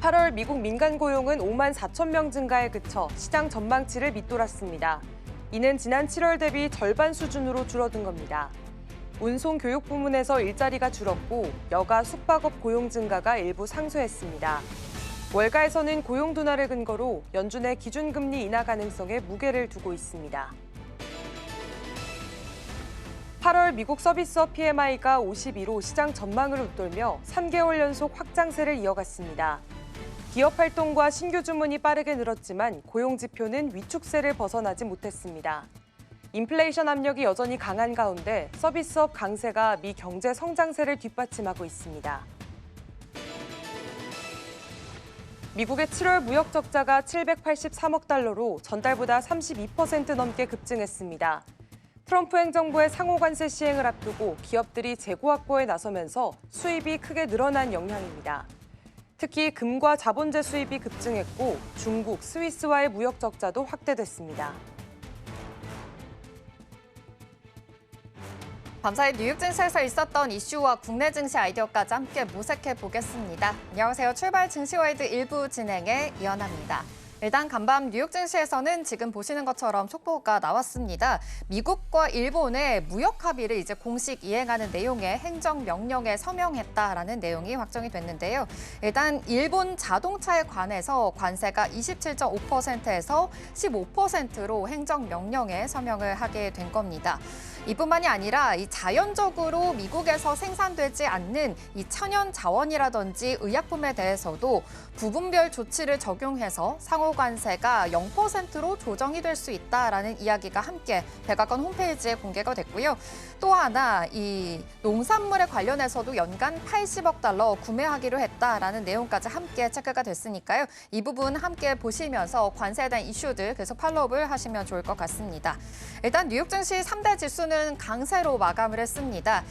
8월 미국 민간 고용은 5만 4천 명 증가에 그쳐 시장 전망치를 밑돌았습니다. 이는 지난 7월 대비 절반 수준으로 줄어든 겁니다. 운송 교육 부문에서 일자리가 줄었고 여가 숙박업 고용 증가가 일부 상쇄했습니다. 월가에서는 고용 둔화를 근거로 연준의 기준금리 인하 가능성에 무게를 두고 있습니다. 8월 미국 서비스업 PMI가 52로 시장 전망을 웃돌며 3개월 연속 확장세를 이어갔습니다. 기업 활동과 신규 주문이 빠르게 늘었지만 고용 지표는 위축세를 벗어나지 못했습니다. 인플레이션 압력이 여전히 강한 가운데 서비스업 강세가 미 경제 성장세를 뒷받침하고 있습니다. 미국의 7월 무역 적자가 783억 달러로 전달보다 32% 넘게 급증했습니다. 트럼프 행정부의 상호 관세 시행을 앞두고 기업들이 재고 확보에 나서면서 수입이 크게 늘어난 영향입니다. 특히 금과 자본재 수입이 급증했고 중국, 스위스와의 무역 적자도 확대됐습니다. 밤사이 뉴욕 증시에서 있었던 이슈와 국내 증시 아이디어까지 함께 모색해 보겠습니다. 안녕하세요. 출발 증시와이드 1부 진행의 이현아입니다. 일단 간밤 뉴욕 증시에서는 지금 보시는 것처럼 속보가 나왔습니다. 미국과 일본의 무역 합의를 이제 공식 이행하는 내용의 행정명령에 서명했다라는 내용이 확정이 됐는데요. 일단 일본 자동차에 관해서 관세가 27.5%에서 15%로 행정명령에 서명을 하게 된 겁니다. 이뿐만이 아니라 이 자연적으로 미국에서 생산되지 않는 이 천연 자원이라든지 의약품에 대해서도 부분별 조치를 적용해서 상호 관세가 0%로 조정이 될 수 있다라는 이야기가 함께 백악관 홈페이지에 공개가 됐고요. 또 하나 이 농산물에 관련해서도 연간 80억 달러 구매하기로 했다라는 내용까지 함께 체크가 됐으니까요. 이 부분 함께 보시면서 관세에 대한 이슈들 계속 팔로우를 하시면 좋을 것 같습니다. 일단 뉴욕 증시 3대 지수는 강세로 마감을 했습니다.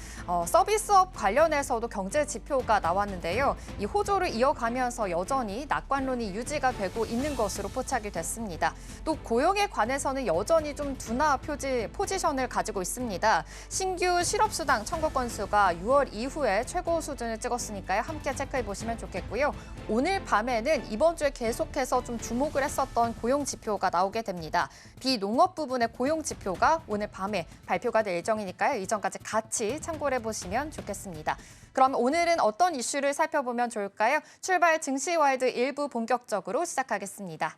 서비스업 관련해서도 경제 지표가 나왔는데요. 이 호조를 이어가면서 여전히 낙관론이 유지가 되고 있는 것으로 포착이 됐습니다. 또 고용에 관해서는 여전히 좀 둔화 포지션을 가지고 있습니다. 신규 실업수당 청구 건수가 6월 이후에 최고 수준을 찍었으니까요. 함께 체크해 보시면 좋겠고요. 오늘 밤에는 이번 주에 계속해서 좀 주목을 했었던 고용 지표가 나오게 됩니다. 비농업 부분의 고용 지표가 오늘 밤에 발표가 될 예정이니까요. 이전까지 같이 참고를 해보시면 좋겠습니다. 그럼 오늘은 어떤 이슈를 살펴보면 좋을까요? 출발 증시와이드 1부 본격적으로 시작하겠습니다.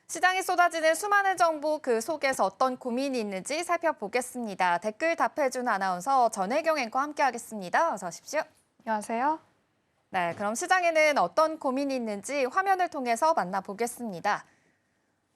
시장에 쏟아지는 수많은 정보 그 속에서 어떤 고민이 있는지 살펴보겠습니다. 댓글 답해준 아나운서 전혜경 앵커와 함께하겠습니다. 어서 오십시오. 안녕하세요. 네, 그럼 시장에는 어떤 고민이 있는지 화면을 통해서 만나보겠습니다.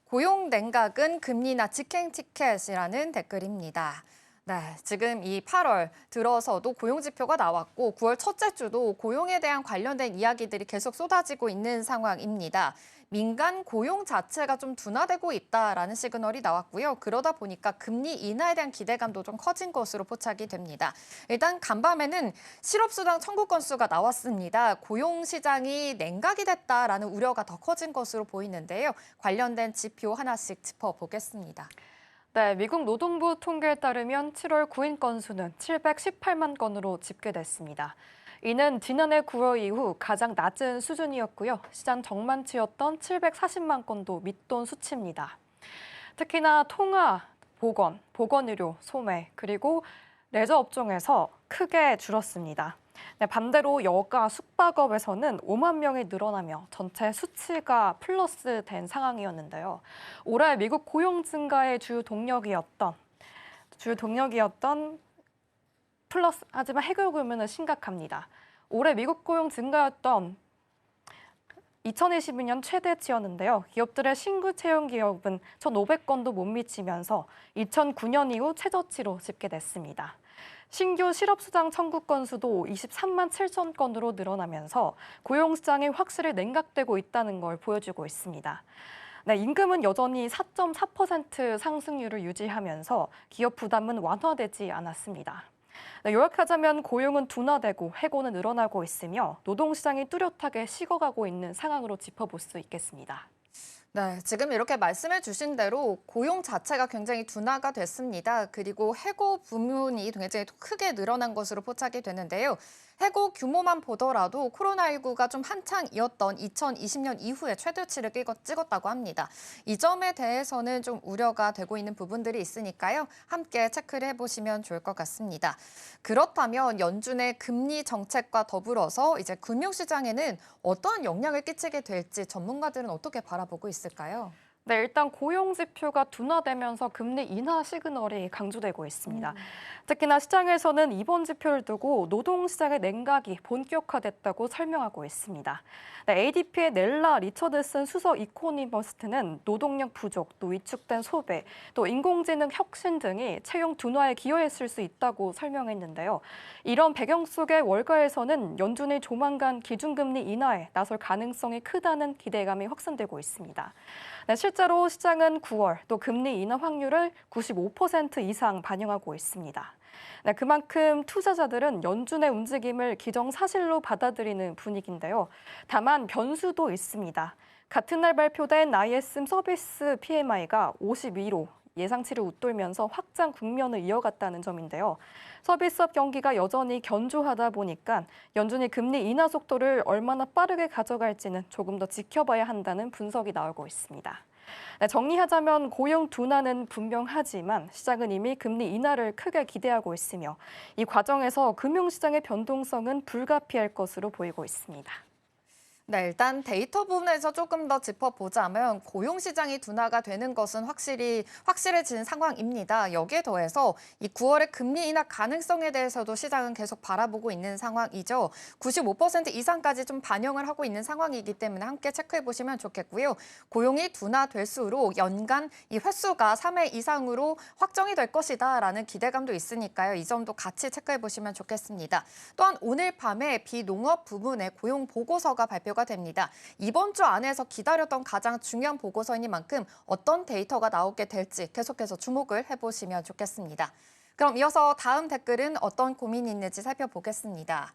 고용 냉각은 금리나 직행 티켓이라는 댓글입니다. 네, 지금 이 8월 들어서도 고용 지표가 나왔고 9월 첫째 주도 고용에 대한 관련된 이야기들이 계속 쏟아지고 있는 상황입니다. 민간 고용 자체가 좀 둔화되고 있다라는 시그널이 나왔고요. 그러다 보니까 금리 인하에 대한 기대감도 좀 커진 것으로 포착이 됩니다. 일단 간밤에는 실업수당 청구 건수가 나왔습니다. 고용 시장이 냉각이 됐다라는 우려가 더 커진 것으로 보이는데요. 관련된 지표 하나씩 짚어보겠습니다. 네, 미국 노동부 통계에 따르면 7월 구인 건수는 718만 건으로 집계됐습니다. 이는 지난해 9월 이후 가장 낮은 수준이었고요. 시장 정만치였던 740만 건도 밑돈 수치입니다. 특히나 통화, 보건의료, 소매, 그리고 레저 업종에서 크게 줄었습니다. 네, 반대로 여가, 숙박업에서는 5만 명이 늘어나며 전체 수치가 플러스 된 상황이었는데요. 올해 미국 고용 증가의 주요 동력이었던 플러스, 하지만 해결 구면은 심각합니다. 올해 미국 고용 증가였던 2022년 최대치였는데요. 기업들의 신규 채용 기업은 1,500건도 못 미치면서 2009년 이후 최저치로 집계됐습니다. 신규 실업수당 청구 건수도 23만 7천 건으로 늘어나면서 고용시장이 확실히 냉각되고 있다는 걸 보여주고 있습니다. 네, 임금은 여전히 4.4% 상승률을 유지하면서 기업 부담은 완화되지 않았습니다. 네, 요약하자면 고용은 둔화되고 해고는 늘어나고 있으며 노동시장이 뚜렷하게 식어가고 있는 상황으로 짚어볼 수 있겠습니다. 네, 지금 이렇게 말씀해 주신 대로 고용 자체가 굉장히 둔화가 됐습니다. 그리고 해고 부문이 굉장히 크게 늘어난 것으로 포착이 되는데요. 해고 규모만 보더라도 코로나19가 좀 한창이었던 2020년 이후에 최대치를 찍었다고 합니다. 이 점에 대해서는 좀 우려가 되고 있는 부분들이 있으니까요. 함께 체크를 해보시면 좋을 것 같습니다. 그렇다면 연준의 금리 정책과 더불어서 이제 금융시장에는 어떠한 영향을 끼치게 될지 전문가들은 어떻게 바라보고 있을까요? 네, 일단 고용 지표가 둔화되면서 금리 인하 시그널이 강조되고 있습니다. 특히나 시장에서는 이번 지표를 두고 노동시장의 냉각이 본격화됐다고 설명하고 있습니다. 네, ADP의 넬라 리처드슨 수석 이코노미스트는 노동력 부족, 또 위축된 소비, 또 인공지능 혁신 등이 채용 둔화에 기여했을 수 있다고 설명했는데요. 이런 배경 속에 월가에서는 연준이 조만간 기준금리 인하에 나설 가능성이 크다는 기대감이 확산되고 있습니다. 네, 실제로 시장은 9월 또 금리 인하 확률을 95% 이상 반영하고 있습니다. 네, 그만큼 투자자들은 연준의 움직임을 기정사실로 받아들이는 분위기인데요. 다만 변수도 있습니다. 같은 날 발표된 ISM 서비스 PMI가 52로 예상치를 웃돌면서 확장 국면을 이어갔다는 점인데요. 서비스업 경기가 여전히 견조하다 보니까 연준이 금리 인하 속도를 얼마나 빠르게 가져갈지는 조금 더 지켜봐야 한다는 분석이 나오고 있습니다. 네, 정리하자면 고용 둔화는 분명하지만 시장은 이미 금리 인하를 크게 기대하고 있으며 이 과정에서 금융시장의 변동성은 불가피할 것으로 보이고 있습니다. 네, 일단 데이터 부분에서 조금 더 짚어보자면 고용시장이 둔화가 되는 것은 확실해진 상황입니다. 여기에 더해서 이 9월의 금리 인하 가능성에 대해서도 시장은 계속 바라보고 있는 상황이죠. 95% 이상까지 좀 반영을 하고 있는 상황이기 때문에 함께 체크해보시면 좋겠고요. 고용이 둔화될수록 연간 이 횟수가 3회 이상으로 확정이 될 것이다라는 기대감도 있으니까요. 이 점도 같이 체크해보시면 좋겠습니다. 또한 오늘 밤에 비농업 부문의 고용 보고서가 발표가 됩니다. 이번 주 안에서 기다렸던 가장 중요한 보고서이니만큼 어떤 데이터가 나오게 될지 계속해서 주목을 해보시면 좋겠습니다. 그럼 이어서 다음 댓글은 어떤 고민이 있는지 살펴보겠습니다.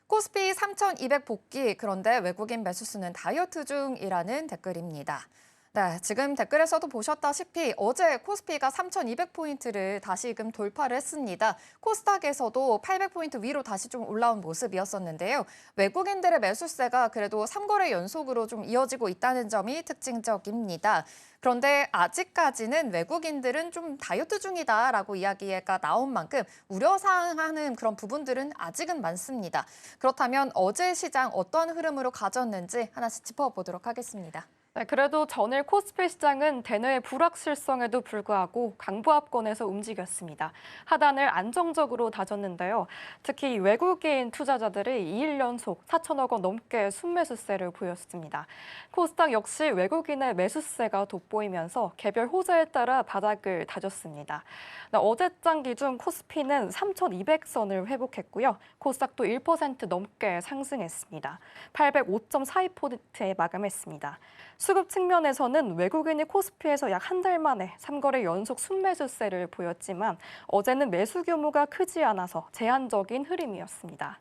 코스피 3,200 복귀, 그런데 외국인 매수수는 다이어트 중이라는 댓글입니다. 네, 지금 댓글에서도 보셨다시피 어제 코스피가 3,200포인트를 다시금 돌파를 했습니다. 코스닥에서도 800포인트 위로 다시 좀 올라온 모습이었었는데요. 외국인들의 매수세가 그래도 3거래 연속으로 좀 이어지고 있다는 점이 특징적입니다. 그런데 아직까지는 외국인들은 좀 다이어트 중이다라고 이야기가 나온 만큼 우려사항하는 그런 부분들은 아직은 많습니다. 그렇다면 어제 시장 어떤 흐름으로 가졌는지 하나씩 짚어보도록 하겠습니다. 네, 그래도 전일 코스피 시장은 대내의 불확실성에도 불구하고 강보합권에서 움직였습니다. 하단을 안정적으로 다졌는데요. 특히 외국인 투자자들이 2일 연속 4천억 원 넘게 순매수세를 보였습니다. 코스닥 역시 외국인의 매수세가 돋보이면서 개별 호재에 따라 바닥을 다졌습니다. 어제장 기준 코스피는 3,200선을 회복했고요. 코스닥도 1% 넘게 상승했습니다. 805.42포인트에 마감했습니다. 수급 측면에서는 외국인이 코스피에서 약 한 달 만에 3거래 연속 순매수세를 보였지만 어제는 매수 규모가 크지 않아서 제한적인 흐름이었습니다.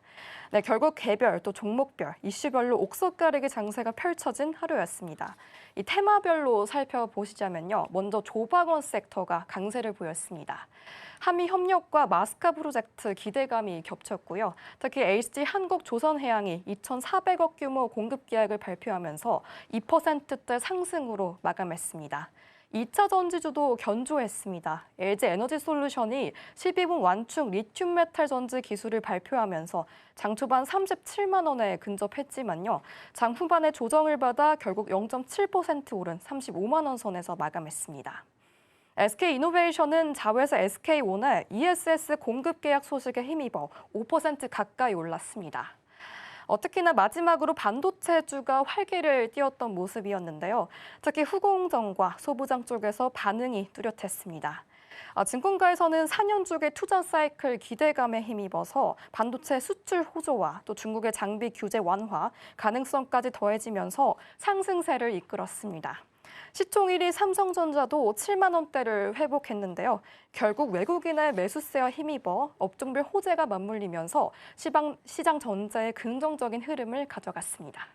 네, 결국 개별 또 종목별, 이슈별로 옥석 가리기 장세가 펼쳐진 하루였습니다. 이 테마별로 살펴보시자면요. 먼저 조박원 섹터가 강세를 보였습니다. 한미 협력과 마스카 프로젝트 기대감이 겹쳤고요. 특히 HG 한국조선해양이 2,400억 규모 공급 계약을 발표하면서 2%대 상승으로 마감했습니다. 2차 전지주도 견조했습니다. LG 에너지솔루션이 12분 완충 리튬 메탈 전지 기술을 발표하면서 장 초반 37만 원에 근접했지만요. 장 후반에 조정을 받아 결국 0.7% 오른 35만 원 선에서 마감했습니다. SK이노베이션은 자회사 SK온의 ESS 공급 계약 소식에 힘입어 5% 가까이 올랐습니다. 특히나 마지막으로 반도체주가 활기를 띄웠던 모습이었는데요. 특히 후공정과 소부장 쪽에서 반응이 뚜렷했습니다. 증권가에서는 4년주의 투자 사이클 기대감에 힘입어서 반도체 수출 호조와 또 중국의 장비 규제 완화 가능성까지 더해지면서 상승세를 이끌었습니다. 시총 1위 삼성전자도 7만 원대를 회복했는데요. 결국 외국인의 매수세와 힘입어 업종별 호재가 맞물리면서 시장 전체의 긍정적인 흐름을 가져갔습니다.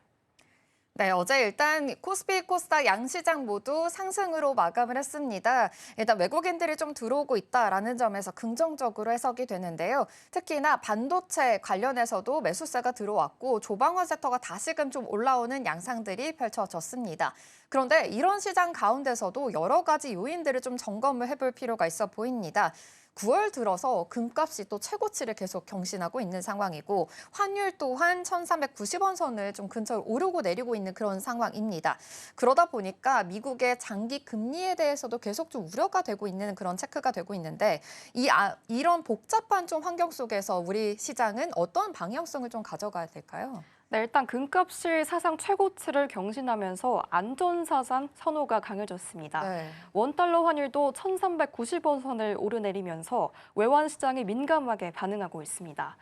네, 어제 일단 코스피, 코스닥 양시장 모두 상승으로 마감을 했습니다. 일단 외국인들이 좀 들어오고 있다라는 점에서 긍정적으로 해석이 되는데요. 특히나 반도체 관련해서도 매수세가 들어왔고 조방원 섹터가 다시금 좀 올라오는 양상들이 펼쳐졌습니다. 그런데 이런 시장 가운데서도 여러 가지 요인들을 좀 점검을 해볼 필요가 있어 보입니다. 9월 들어서 금값이 또 최고치를 계속 경신하고 있는 상황이고 환율 또한 1,390원 선을 좀 근처에 오르고 내리고 있는 그런 상황입니다. 그러다 보니까 미국의 장기 금리에 대해서도 계속 좀 우려가 되고 있는 그런 체크가 되고 있는데 이런 복잡한 좀 환경 속에서 우리 시장은 어떤 방향성을 좀 가져가야 될까요? 네, 일단 금값이 사상 최고치를 경신하면서 안전사상 선호가 강해졌습니다. 네. 원달러 환율도 1,390원 선을 오르내리면서 외환 시장이 민감하게 반응하고 있습니다.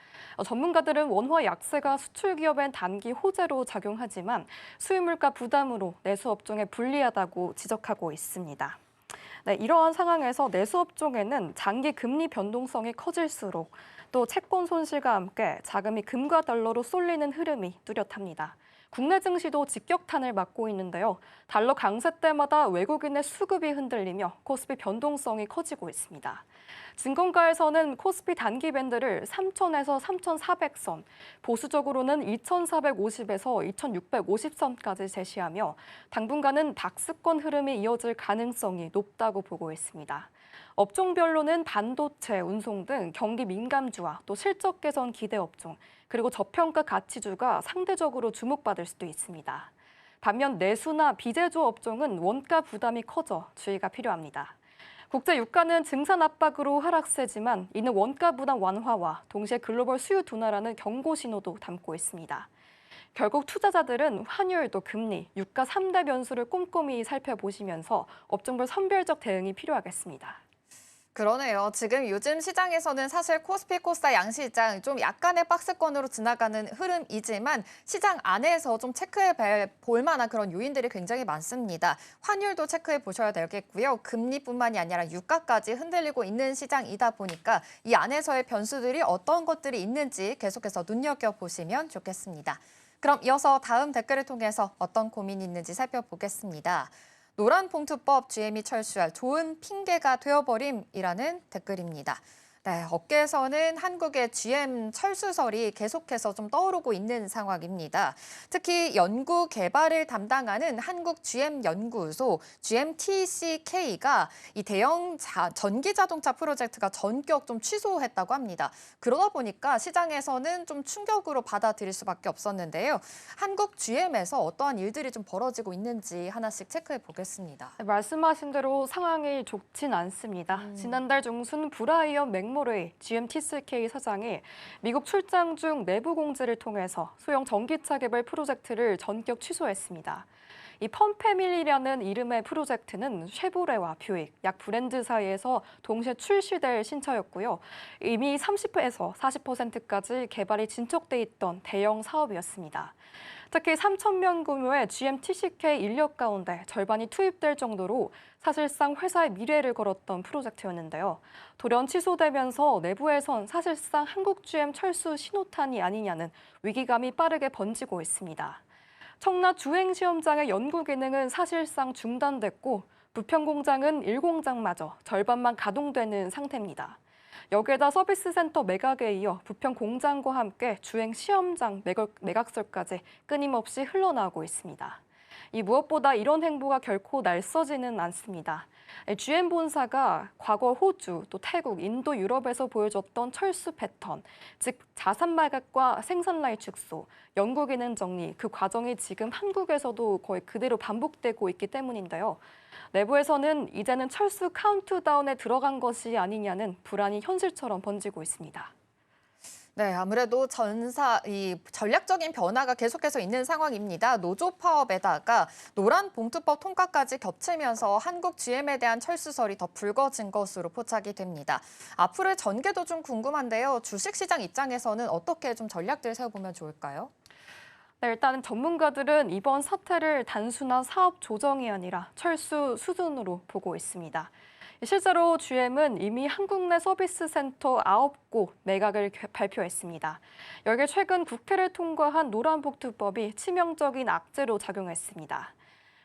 전문가들은 원화 약세가 수출 기업엔 단기 호재로 작용하지만 수입 물가 부담으로 내수 업종에 불리하다고 지적하고 있습니다. 네, 이러한 상황에서 내수 업종에는 장기 금리 변동성이 커질수록 또 채권 손실과 함께 자금이 금과 달러로 쏠리는 흐름이 뚜렷합니다. 국내 증시도 직격탄을 맞고 있는데요. 달러 강세 때마다 외국인의 수급이 흔들리며 코스피 변동성이 커지고 있습니다. 증권가에서는 코스피 단기 밴드를 3,000에서 3,400선, 보수적으로는 2,450에서 2,650선까지 제시하며 당분간은 박스권 흐름이 이어질 가능성이 높다고 보고 있습니다. 업종별로는 반도체, 운송 등 경기 민감주와 또 실적 개선 기대 업종, 그리고 저평가 가치주가 상대적으로 주목받을 수도 있습니다. 반면 내수나 비제조 업종은 원가 부담이 커져 주의가 필요합니다. 국제 유가는 증산 압박으로 하락세지만 이는 원가 부담 완화와 동시에 글로벌 수요 둔화라는 경고 신호도 담고 있습니다. 결국 투자자들은 환율 또 금리, 유가 3대 변수를 꼼꼼히 살펴보시면서 업종별 선별적 대응이 필요하겠습니다. 그러네요. 지금 요즘 시장에서는 사실 코스피, 코스닥 양시장 좀 약간의 박스권으로 지나가는 흐름이지만 시장 안에서 좀 체크해 볼 만한 그런 요인들이 굉장히 많습니다. 환율도 체크해 보셔야 되겠고요. 금리뿐만이 아니라 유가까지 흔들리고 있는 시장이다 보니까 이 안에서의 변수들이 어떤 것들이 있는지 계속해서 눈여겨보시면 좋겠습니다. 그럼 이어서 다음 댓글을 통해서 어떤 고민이 있는지 살펴보겠습니다. 노란 봉투법 GM이 철수할 좋은 핑계가 되어버림이라는 댓글입니다. 네, 업계에서는 한국의 GM 철수설이 계속해서 좀 떠오르고 있는 상황입니다. 특히 연구 개발을 담당하는 한국 GM 연구소 GMTCK가 이 대형 전기 자동차 프로젝트가 전격 좀 취소했다고 합니다. 그러다 보니까 시장에서는 좀 충격으로 받아들일 수밖에 없었는데요. 한국 GM에서 어떠한 일들이 좀 벌어지고 있는지 하나씩 체크해 보겠습니다. 네, 말씀하신 대로 상황이 좋진 않습니다. 지난달 중순 브라이언 맥모레이 GMTCK 사장이 미국 출장 중 내부 공지를 통해서 소형 전기차 개발 프로젝트를 전격 취소했습니다. 이 펌패밀리라는 이름의 프로젝트는 쉐보레와 뷰익, 약 브랜드 사이에서 동시에 출시될 신차였고요. 이미 30에서 40%까지 개발이 진척돼 있던 대형 사업이었습니다. 특히 3,000명 규모의 GMTCK 인력 가운데 절반이 투입될 정도로 사실상 회사의 미래를 걸었던 프로젝트였는데요. 돌연 취소되면서 내부에선 사실상 한국 GM 철수 신호탄이 아니냐는 위기감이 빠르게 번지고 있습니다. 청라 주행시험장의 연구 기능은 사실상 중단됐고 부평 공장은 1공장마저 절반만 가동되는 상태입니다. 여기에다 서비스 센터 매각에 이어 부평 공장과 함께 주행 시험장 매각설까지 끊임없이 흘러나오고 있습니다. 이 무엇보다 이런 행보가 결코 날서지는 않습니다. GM 본사가 과거 호주, 또 태국, 인도, 유럽에서 보여줬던 철수 패턴, 즉 자산 매각과 생산 라인 축소, 연구 기능 정리, 그 과정이 지금 한국에서도 거의 그대로 반복되고 있기 때문인데요. 내부에서는 이제는 철수 카운트다운에 들어간 것이 아니냐는 불안이 현실처럼 번지고 있습니다. 네, 아무래도 이 전략적인 변화가 계속해서 있는 상황입니다. 노조 파업에다가 노란 봉투법 통과까지 겹치면서 한국 GM에 대한 철수설이 더 불거진 것으로 포착이 됩니다. 앞으로의 전개도 좀 궁금한데요. 주식시장 입장에서는 어떻게 좀 전략들 세워보면 좋을까요? 네, 일단 전문가들은 이번 사태를 단순한 사업 조정이 아니라 철수 수준으로 보고 있습니다. 실제로 GM은 이미 한국 내 서비스 센터 9곳 매각을 발표했습니다. 여기에 최근 국회를 통과한 노란복지법이 치명적인 악재로 작용했습니다.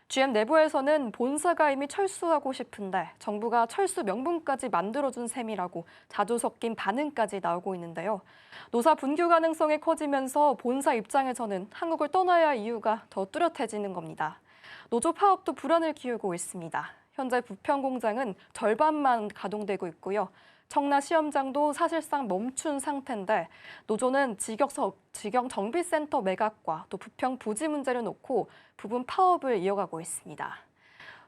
GM 내부에서는 본사가 이미 철수하고 싶은데 정부가 철수 명분까지 만들어준 셈이라고 자주 섞인 반응까지 나오고 있는데요. 노사 분규 가능성이 커지면서 본사 입장에서는 한국을 떠나야 할 이유가 더 뚜렷해지는 겁니다. 노조 파업도 불안을 키우고 있습니다. 현재 부평 공장은 절반만 가동되고 있고요. 청라 시험장도 사실상 멈춘 상태인데 노조는 직영 정비센터 매각과 또 부평 부지 문제를 놓고 부분 파업을 이어가고 있습니다.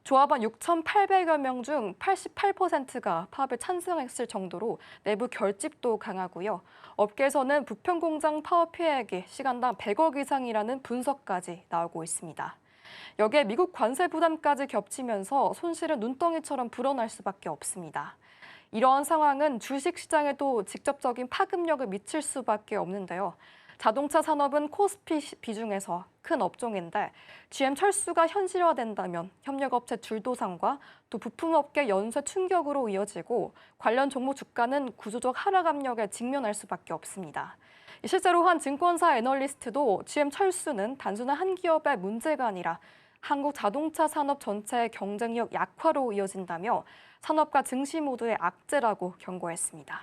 조합원 6,800여 명 중 88%가 파업에 찬성했을 정도로 내부 결집도 강하고요. 업계에서는 부평 공장 파업 피해액이 시간당 100억 이상이라는 분석까지 나오고 있습니다. 여기에 미국 관세 부담까지 겹치면서 손실은 눈덩이처럼 불어날 수밖에 없습니다. 이러한 상황은 주식시장에도 직접적인 파급력을 미칠 수밖에 없는데요. 자동차 산업은 코스피 비중에서 큰 업종인데 GM 철수가 현실화된다면 협력업체 줄도상과 또 부품업계 연쇄 충격으로 이어지고 관련 종목 주가는 구조적 하락 압력에 직면할 수밖에 없습니다. 실제로 한 증권사 애널리스트도 GM 철수는 단순한 한 기업의 문제가 아니라 한국 자동차 산업 전체의 경쟁력 약화로 이어진다며 산업과 증시 모두의 악재라고 경고했습니다.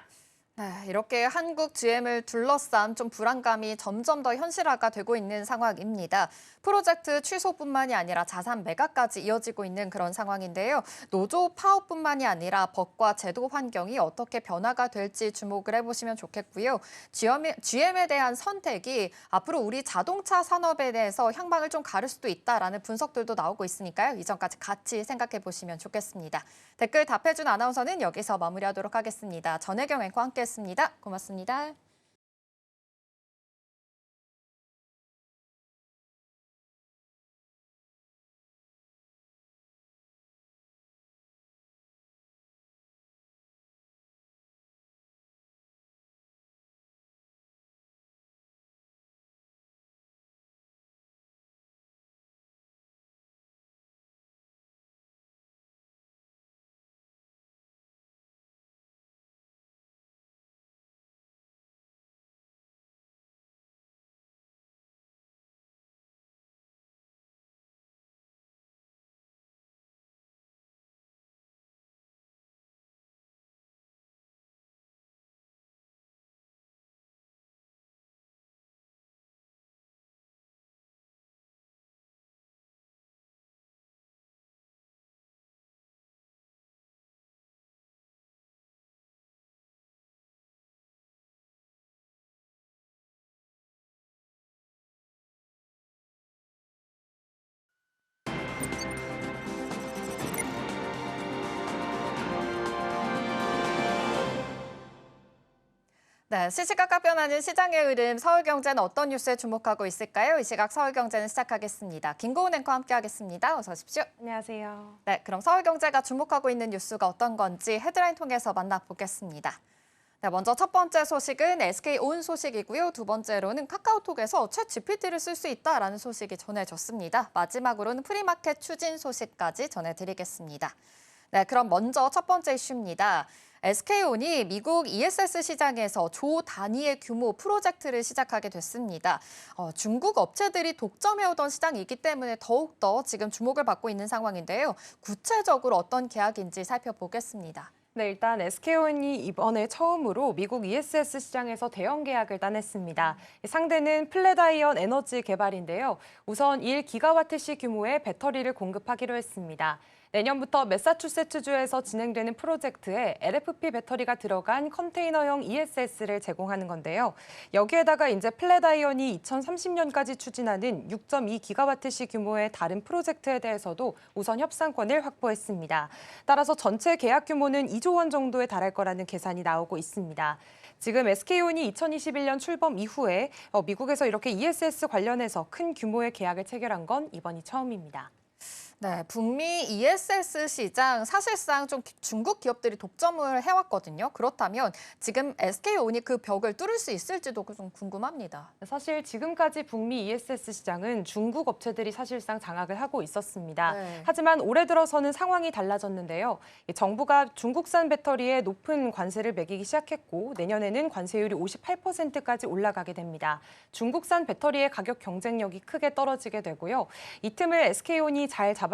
네, 이렇게 한국 GM을 둘러싼 좀 불안감이 점점 더 현실화가 되고 있는 상황입니다. 프로젝트 취소뿐만이 아니라 자산 매각까지 이어지고 있는 그런 상황인데요. 노조 파업뿐만이 아니라 법과 제도 환경이 어떻게 변화가 될지 주목을 해보시면 좋겠고요. GM에 대한 선택이 앞으로 우리 자동차 산업에 대해서 향방을 좀 가를 수도 있다라는 분석들도 나오고 있으니까요. 이전까지 같이 생각해 보시면 좋겠습니다. 댓글 답해준 아나운서는 여기서 마무리하도록 하겠습니다. 전혜경 앵커와 함께했습니다. 고맙습니다. 네, 시시각각 변하는 시장의 흐름, 서울경제는 어떤 뉴스에 주목하고 있을까요? 이 시각 서울경제는 시작하겠습니다. 김고은 앵커와 함께하겠습니다. 어서 오십시오. 안녕하세요. 네, 그럼 서울경제가 주목하고 있는 뉴스가 어떤 건지 헤드라인 통해서 만나보겠습니다. 네, 먼저 첫 번째 소식은 SK온 소식이고요. 두 번째로는 카카오톡에서 챗GPT를 쓸 수 있다라는 소식이 전해졌습니다. 마지막으로는 프리마켓 추진 소식까지 전해드리겠습니다. 네, 그럼 먼저 첫 번째 이슈입니다. SK온이 미국 ESS 시장에서 조 단위의 규모 프로젝트를 시작하게 됐습니다. 중국 업체들이 독점해오던 시장이기 때문에 더욱더 지금 주목을 받고 있는 상황인데요. 구체적으로 어떤 계약인지 살펴보겠습니다. 네, 일단 SK온이 이번에 처음으로 미국 ESS 시장에서 대형 계약을 따냈습니다. 상대는 플랫아이언 에너지 개발인데요. 우선 1기가와트시 규모의 배터리를 공급하기로 했습니다. 내년부터 매사추세츠주에서 진행되는 프로젝트에 LFP 배터리가 들어간 컨테이너형 ESS를 제공하는 건데요. 여기에다가 이제 플랫아이언이 2030년까지 추진하는 6.2기가와트시 규모의 다른 프로젝트에 대해서도 우선 협상권을 확보했습니다. 따라서 전체 계약 규모는 2조 원 정도에 달할 거라는 계산이 나오고 있습니다. 지금 SK온이 2021년 출범 이후에 미국에서 이렇게 ESS 관련해서 큰 규모의 계약을 체결한 건 이번이 처음입니다. 네, 북미 ESS 시장 사실상 좀 중국 기업들이 독점을 해왔거든요. 그렇다면 지금 SK온이 그 벽을 뚫을 수 있을지도 좀 궁금합니다. 사실 지금까지 북미 ESS 시장은 중국 업체들이 사실상 장악을 하고 있었습니다. 네. 하지만 올해 들어서는 상황이 달라졌는데요. 정부가 중국산 배터리에 높은 관세를 매기기 시작했고 내년에는 관세율이 58%까지 올라가게 됩니다. 중국산 배터리의 가격 경쟁력이 크게 떨어지게 되고요. 이 틈을 SK온이 잘 잡았습니다.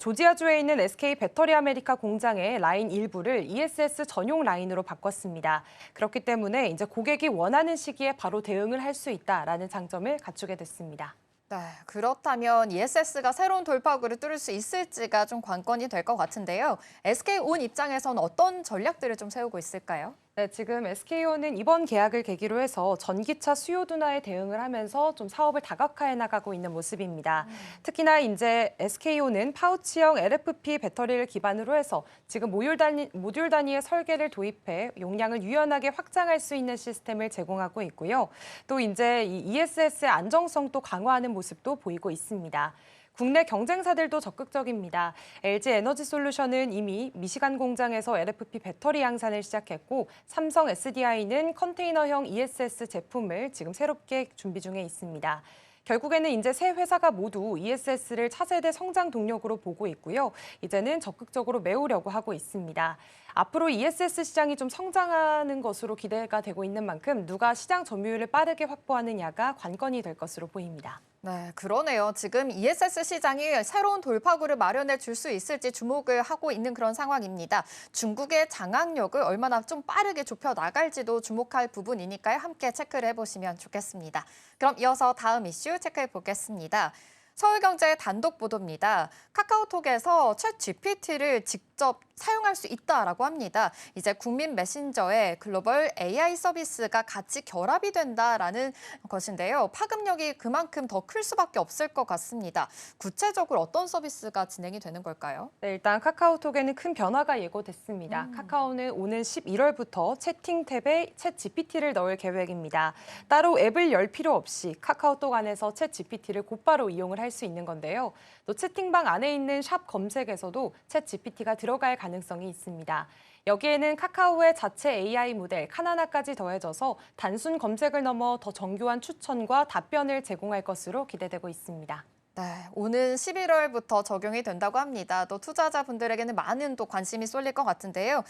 조지아주에 있는 SK 배터리 아메리카 공장의 라인 일부를 ESS 전용 라인으로 바꿨습니다. 그렇기 때문에 이제 고객이 원하는 시기에 바로 대응을 할 수 있다라는 장점을 갖추게 됐습니다. 네, 그렇다면 ESS가 새로운 돌파구를 뚫을 수 있을지가 좀 관건이 될 것 같은데요. SK온 입장에서는 어떤 전략들을 좀 세우고 있을까요? 네, 지금 SK온은 이번 계약을 계기로 해서 전기차 수요 둔화에 대응을 하면서 좀 사업을 다각화해 나가고 있는 모습입니다. 특히나 이제 SK온은 파우치형 LFP 배터리를 기반으로 해서 지금 모듈 단위의 설계를 도입해 용량을 유연하게 확장할 수 있는 시스템을 제공하고 있고요. 또 이제 이 ESS의 안정성도 강화하는 모습도 보이고 있습니다. 국내 경쟁사들도 적극적입니다. LG 에너지솔루션은 이미 미시간 공장에서 LFP 배터리 양산을 시작했고 삼성 SDI는 컨테이너형 ESS 제품을 지금 새롭게 준비 중에 있습니다. 결국에는 이제 세 회사가 모두 ESS를 차세대 성장 동력으로 보고 있고요. 이제는 적극적으로 메우려고 하고 있습니다. 앞으로 ESS 시장이 좀 성장하는 것으로 기대가 되고 있는 만큼 누가 시장 점유율을 빠르게 확보하느냐가 관건이 될 것으로 보입니다. 네, 그러네요. 지금 ESS 시장이 새로운 돌파구를 마련해 줄 수 있을지 주목을 하고 있는 그런 상황입니다. 중국의 장악력을 얼마나 좀 빠르게 좁혀 나갈지도 주목할 부분이니까요. 함께 체크를 해보시면 좋겠습니다. 그럼 이어서 다음 이슈 체크해 보겠습니다. 서울경제 단독 보도입니다. 카카오톡에서 챗 GPT를 직접 사용할 수 있다라고 합니다. 이제 국민 메신저에 글로벌 AI 서비스가 같이 결합이 된다라는 것인데요. 파급력이 그만큼 더 클 수밖에 없을 것 같습니다. 구체적으로 어떤 서비스가 진행이 되는 걸까요? 네, 일단 카카오톡에는 큰 변화가 예고됐습니다. 카카오는 오는 11월부터 채팅 탭에 챗 GPT를 넣을 계획입니다. 따로 앱을 열 필요 없이 카카오톡 안에서 챗 GPT를 곧바로 이용을 할 수 있는 건데요. 또 채팅방 안에 있는 샵 검색에서도 챗 GPT가 들어갈 가능성이 있습니다. 여기에는 카카오의 자체 AI 모델 카나나까지 더해져서 단순 검색을 넘어 더 정교한 추천과 답변을 제공할 것으로 기대되고 있습니다. 네, 오는 11월부터 적용이 된다고 합니다. 또 투자자분들에게는 많은 또 관심이 쏠릴 것 같은데요.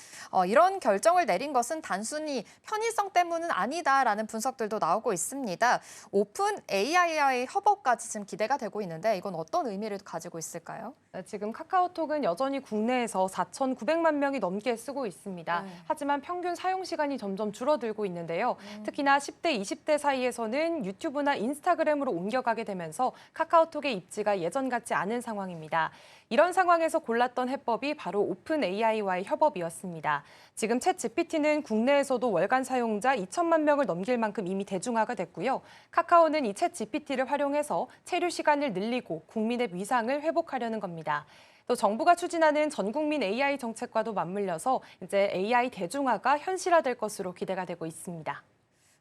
이런 결정을 내린 것은 단순히 편의성 때문은 아니다라는 분석들도 나오고 있습니다. 오픈 AI와의 협업까지 지금 기대가 되고 있는데 이건 어떤 의미를 가지고 있을까요? 네, 지금 카카오톡은 여전히 국내에서 4,900만 명이 넘게 쓰고 있습니다. 하지만 평균 사용 시간이 점점 줄어들고 있는데요. 특히나 10대, 20대 사이에서는 유튜브나 인스타그램으로 옮겨가게 되면서 카카오톡의 입지가 예전 같지 않은 상황입니다. 이런 상황에서 골랐던 해법이 바로 오픈 AI와의 협업이었습니다. 지금 챗 GPT는 국내에서도 월간 사용자 2천만 명을 넘길 만큼 이미 대중화가 됐고요. 카카오는 이 챗 GPT를 활용해서 체류 시간을 늘리고 국민의 위상을 회복하려는 겁니다. 또 정부가 추진하는 전국민 AI 정책과도 맞물려서 이제 AI 대중화가 현실화될 것으로 기대가 되고 있습니다.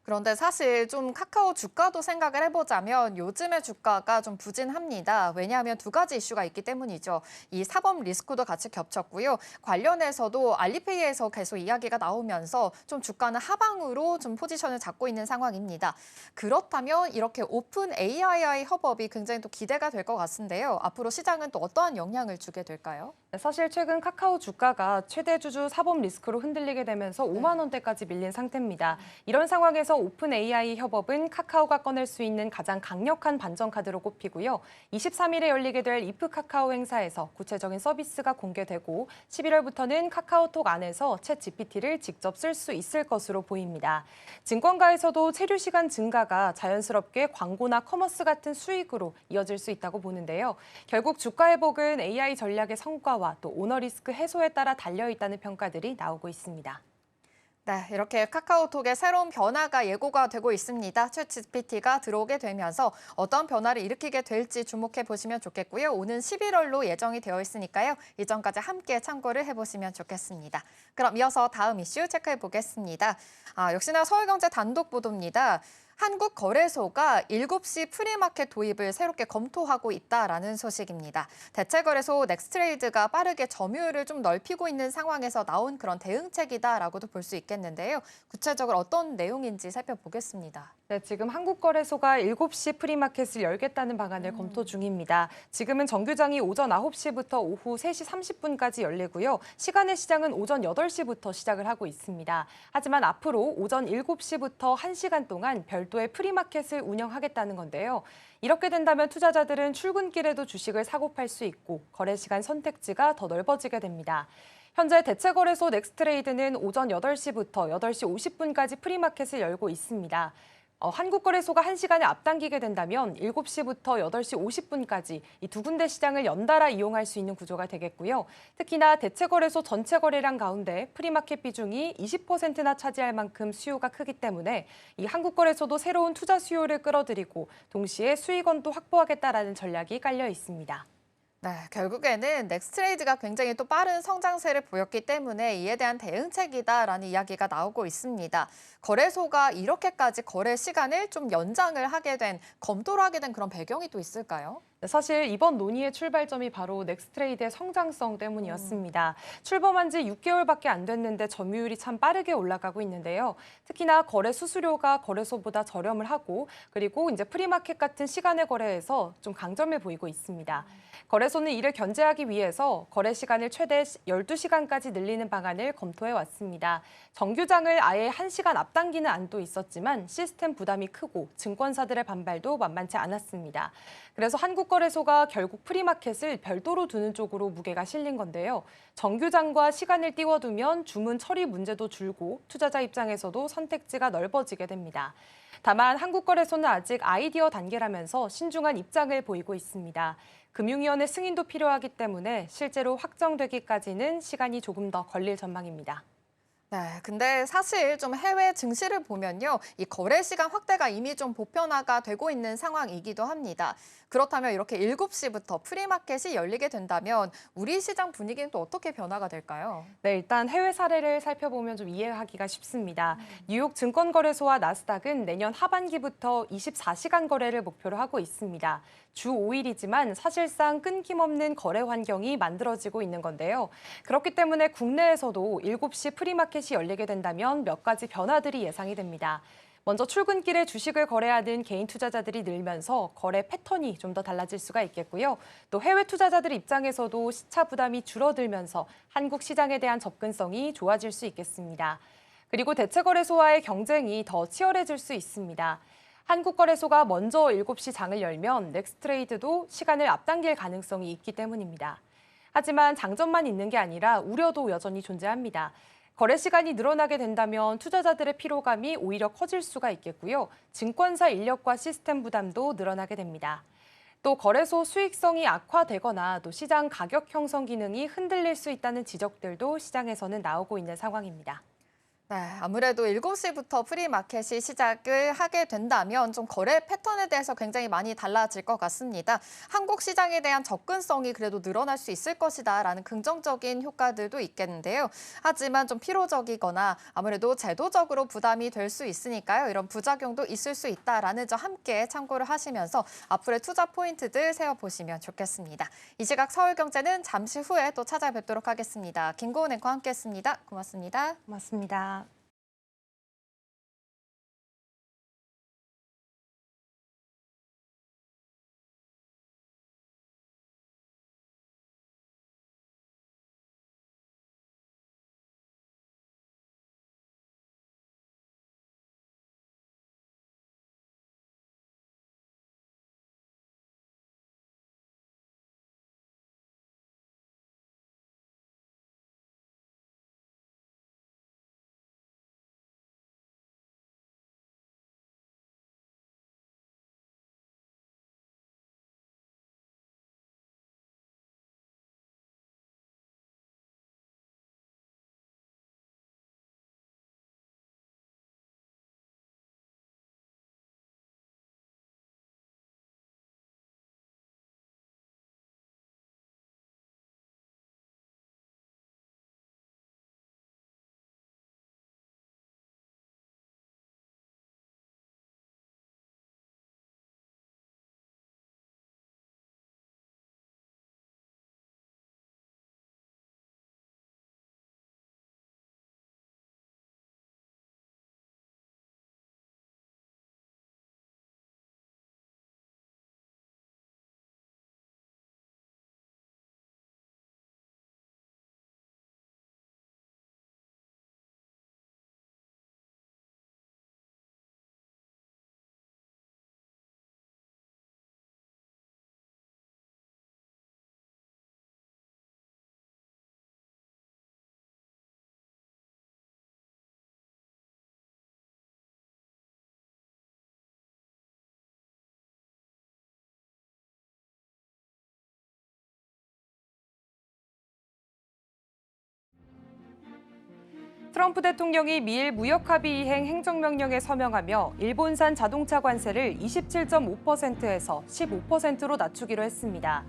그런데 사실 좀 카카오 주가도 생각을 해보자면 요즘의 주가가 좀 부진합니다. 왜냐하면 두 가지 이슈가 있기 때문이죠. 이 사법 리스크도 같이 겹쳤고요. 관련해서도 알리페이에서 계속 이야기가 나오면서 좀 주가는 하방으로 좀 포지션을 잡고 있는 상황입니다. 그렇다면 이렇게 오픈 AI와의 협업이 굉장히 또 기대가 될 것 같은데요. 앞으로 시장은 또 어떠한 영향을 주게 될까요? 사실 최근 카카오 주가가 최대 주주 사법 리스크로 흔들리게 되면서 5만 원대까지 밀린 상태입니다. 이런 상황에서 오픈 AI 협업은 카카오가 꺼낼 수 있는 가장 강력한 반전 카드로 꼽히고요. 23일에 열리게 될 이프 카카오 행사에서 구체적인 서비스가 공개되고 11월부터는 카카오톡 안에서 챗 GPT를 직접 쓸 수 있을 것으로 보입니다. 증권가에서도 체류 시간 증가가 자연스럽게 광고나 커머스 같은 수익으로 이어질 수 있다고 보는데요. 결국 주가 회복은 AI 전략의 성과와 또 오너 리스크 해소에 따라 달려 있다는 평가들이 나오고 있습니다. 네, 이렇게 카카오톡의 새로운 변화가 예고가 되고 있습니다. 챗 GPT가 들어오게 되면서 어떤 변화를 일으키게 될지 주목해 보시면 좋겠고요. 오는 11월로 예정이 되어 있으니까요. 이전까지 함께 참고를 해보시면 좋겠습니다. 그럼 이어서 다음 이슈 체크해 보겠습니다. 역시나 서울경제 단독 보도입니다. 한국거래소가 7시 프리마켓 도입을 새롭게 검토하고 있다라는 소식입니다. 대체거래소 넥스트레이드가 빠르게 점유율을 좀 넓히고 있는 상황에서 나온 그런 대응책이다라고도 볼 수 있겠는데요. 구체적으로 어떤 내용인지 살펴보겠습니다. 네, 지금 한국거래소가 7시 프리마켓을 열겠다는 방안을 검토 중입니다. 지금은 정규장이 오전 9시부터 오후 3시 30분까지 열리고요. 시간의 시장은 오전 8시부터 시작을 하고 있습니다. 하지만 앞으로 오전 7시부터 1시간 동안 별도의 프리마켓을 운영하겠다는 건데요. 이렇게 된다면 투자자들은 출근길에도 주식을 사고 팔 수 있고 거래 시간 선택지가 더 넓어지게 됩니다. 현재 대체거래소 넥스트레이드는 오전 8시부터 8시 50분까지 프리마켓을 열고 있습니다. 한국거래소가 1시간을 앞당기게 된다면 7시부터 8시 50분까지 이 두 군데 시장을 연달아 이용할 수 있는 구조가 되겠고요. 특히나 대체거래소 전체 거래량 가운데 프리마켓 비중이 20%나 차지할 만큼 수요가 크기 때문에 이 한국거래소도 새로운 투자 수요를 끌어들이고 동시에 수익원도 확보하겠다라는 전략이 깔려 있습니다. 네, 결국에는 넥스트레이드가 굉장히 또 빠른 성장세를 보였기 때문에 이에 대한 대응책이다라는 이야기가 나오고 있습니다. 거래소가 이렇게까지 거래 시간을 좀 연장을 검토를 하게 된 그런 배경이 또 있을까요? 사실 이번 논의의 출발점이 바로 넥스트레이드의 성장성 때문이었습니다. 출범한 지 6개월밖에 안 됐는데 점유율이 참 빠르게 올라가고 있는데요. 특히나 거래 수수료가 거래소보다 저렴을 하고 그리고 이제 프리마켓 같은 시간의 거래에서 좀 강점을 보이고 있습니다. 거래소는 이를 견제하기 위해서 거래 시간을 최대 12시간까지 늘리는 방안을 검토해 왔습니다. 정규장을 아예 1시간 앞당기는 안도 있었지만 시스템 부담이 크고 증권사들의 반발도 만만치 않았습니다. 그래서 한국거래소가 결국 프리마켓을 별도로 두는 쪽으로 무게가 실린 건데요. 정규장과 시간을 띄워두면 주문 처리 문제도 줄고 투자자 입장에서도 선택지가 넓어지게 됩니다. 다만 한국거래소는 아직 아이디어 단계라면서 신중한 입장을 보이고 있습니다. 금융위원회 승인도 필요하기 때문에 실제로 확정되기까지는 시간이 조금 더 걸릴 전망입니다. 네, 근데 사실 좀 해외 증시를 보면요. 이 거래 시간 확대가 이미 좀 보편화가 되고 있는 상황이기도 합니다. 그렇다면 이렇게 7시부터 프리마켓이 열리게 된다면 우리 시장 분위기는 또 어떻게 변화가 될까요? 네, 일단 해외 사례를 살펴보면 좀 이해하기가 쉽습니다. 뉴욕 증권거래소와 나스닥은 내년 하반기부터 24시간 거래를 목표로 하고 있습니다. 주 5일이지만 사실상 끊김없는 거래 환경이 만들어지고 있는 건데요. 그렇기 때문에 국내에서도 7시 프리마켓이 열리게 된다면 몇 가지 변화들이 예상이 됩니다. 먼저 출근길에 주식을 거래하는 개인 투자자들이 늘면서 거래 패턴이 좀 더 달라질 수가 있겠고요. 또 해외 투자자들 입장에서도 시차 부담이 줄어들면서 한국 시장에 대한 접근성이 좋아질 수 있겠습니다. 그리고 대체거래소와의 경쟁이 더 치열해질 수 있습니다. 한국거래소가 먼저 7시 장을 열면 넥스트레이드도 시간을 앞당길 가능성이 있기 때문입니다. 하지만 장점만 있는 게 아니라 우려도 여전히 존재합니다. 거래 시간이 늘어나게 된다면 투자자들의 피로감이 오히려 커질 수가 있겠고요. 증권사 인력과 시스템 부담도 늘어나게 됩니다. 또 거래소 수익성이 악화되거나 또 시장 가격 형성 기능이 흔들릴 수 있다는 지적들도 시장에서는 나오고 있는 상황입니다. 네, 아무래도 7시부터 프리마켓이 시작을 하게 된다면 좀 거래 패턴에 대해서 굉장히 많이 달라질 것 같습니다. 한국 시장에 대한 접근성이 그래도 늘어날 수 있을 것이다라는 긍정적인 효과들도 있겠는데요. 하지만 좀 피로적이거나 아무래도 제도적으로 부담이 될 수 있으니까요. 이런 부작용도 있을 수 있다라는 점 함께 참고를 하시면서 앞으로의 투자 포인트들 세워보시면 좋겠습니다. 이 시각 서울경제는 잠시 후에 또 찾아뵙도록 하겠습니다. 김고은 앵커와 함께했습니다. 고맙습니다. 고맙습니다. 트럼프 대통령이 미일 무역합의 이행 행정명령에 서명하며 일본산 자동차 관세를 27.5%에서 15%로 낮추기로 했습니다.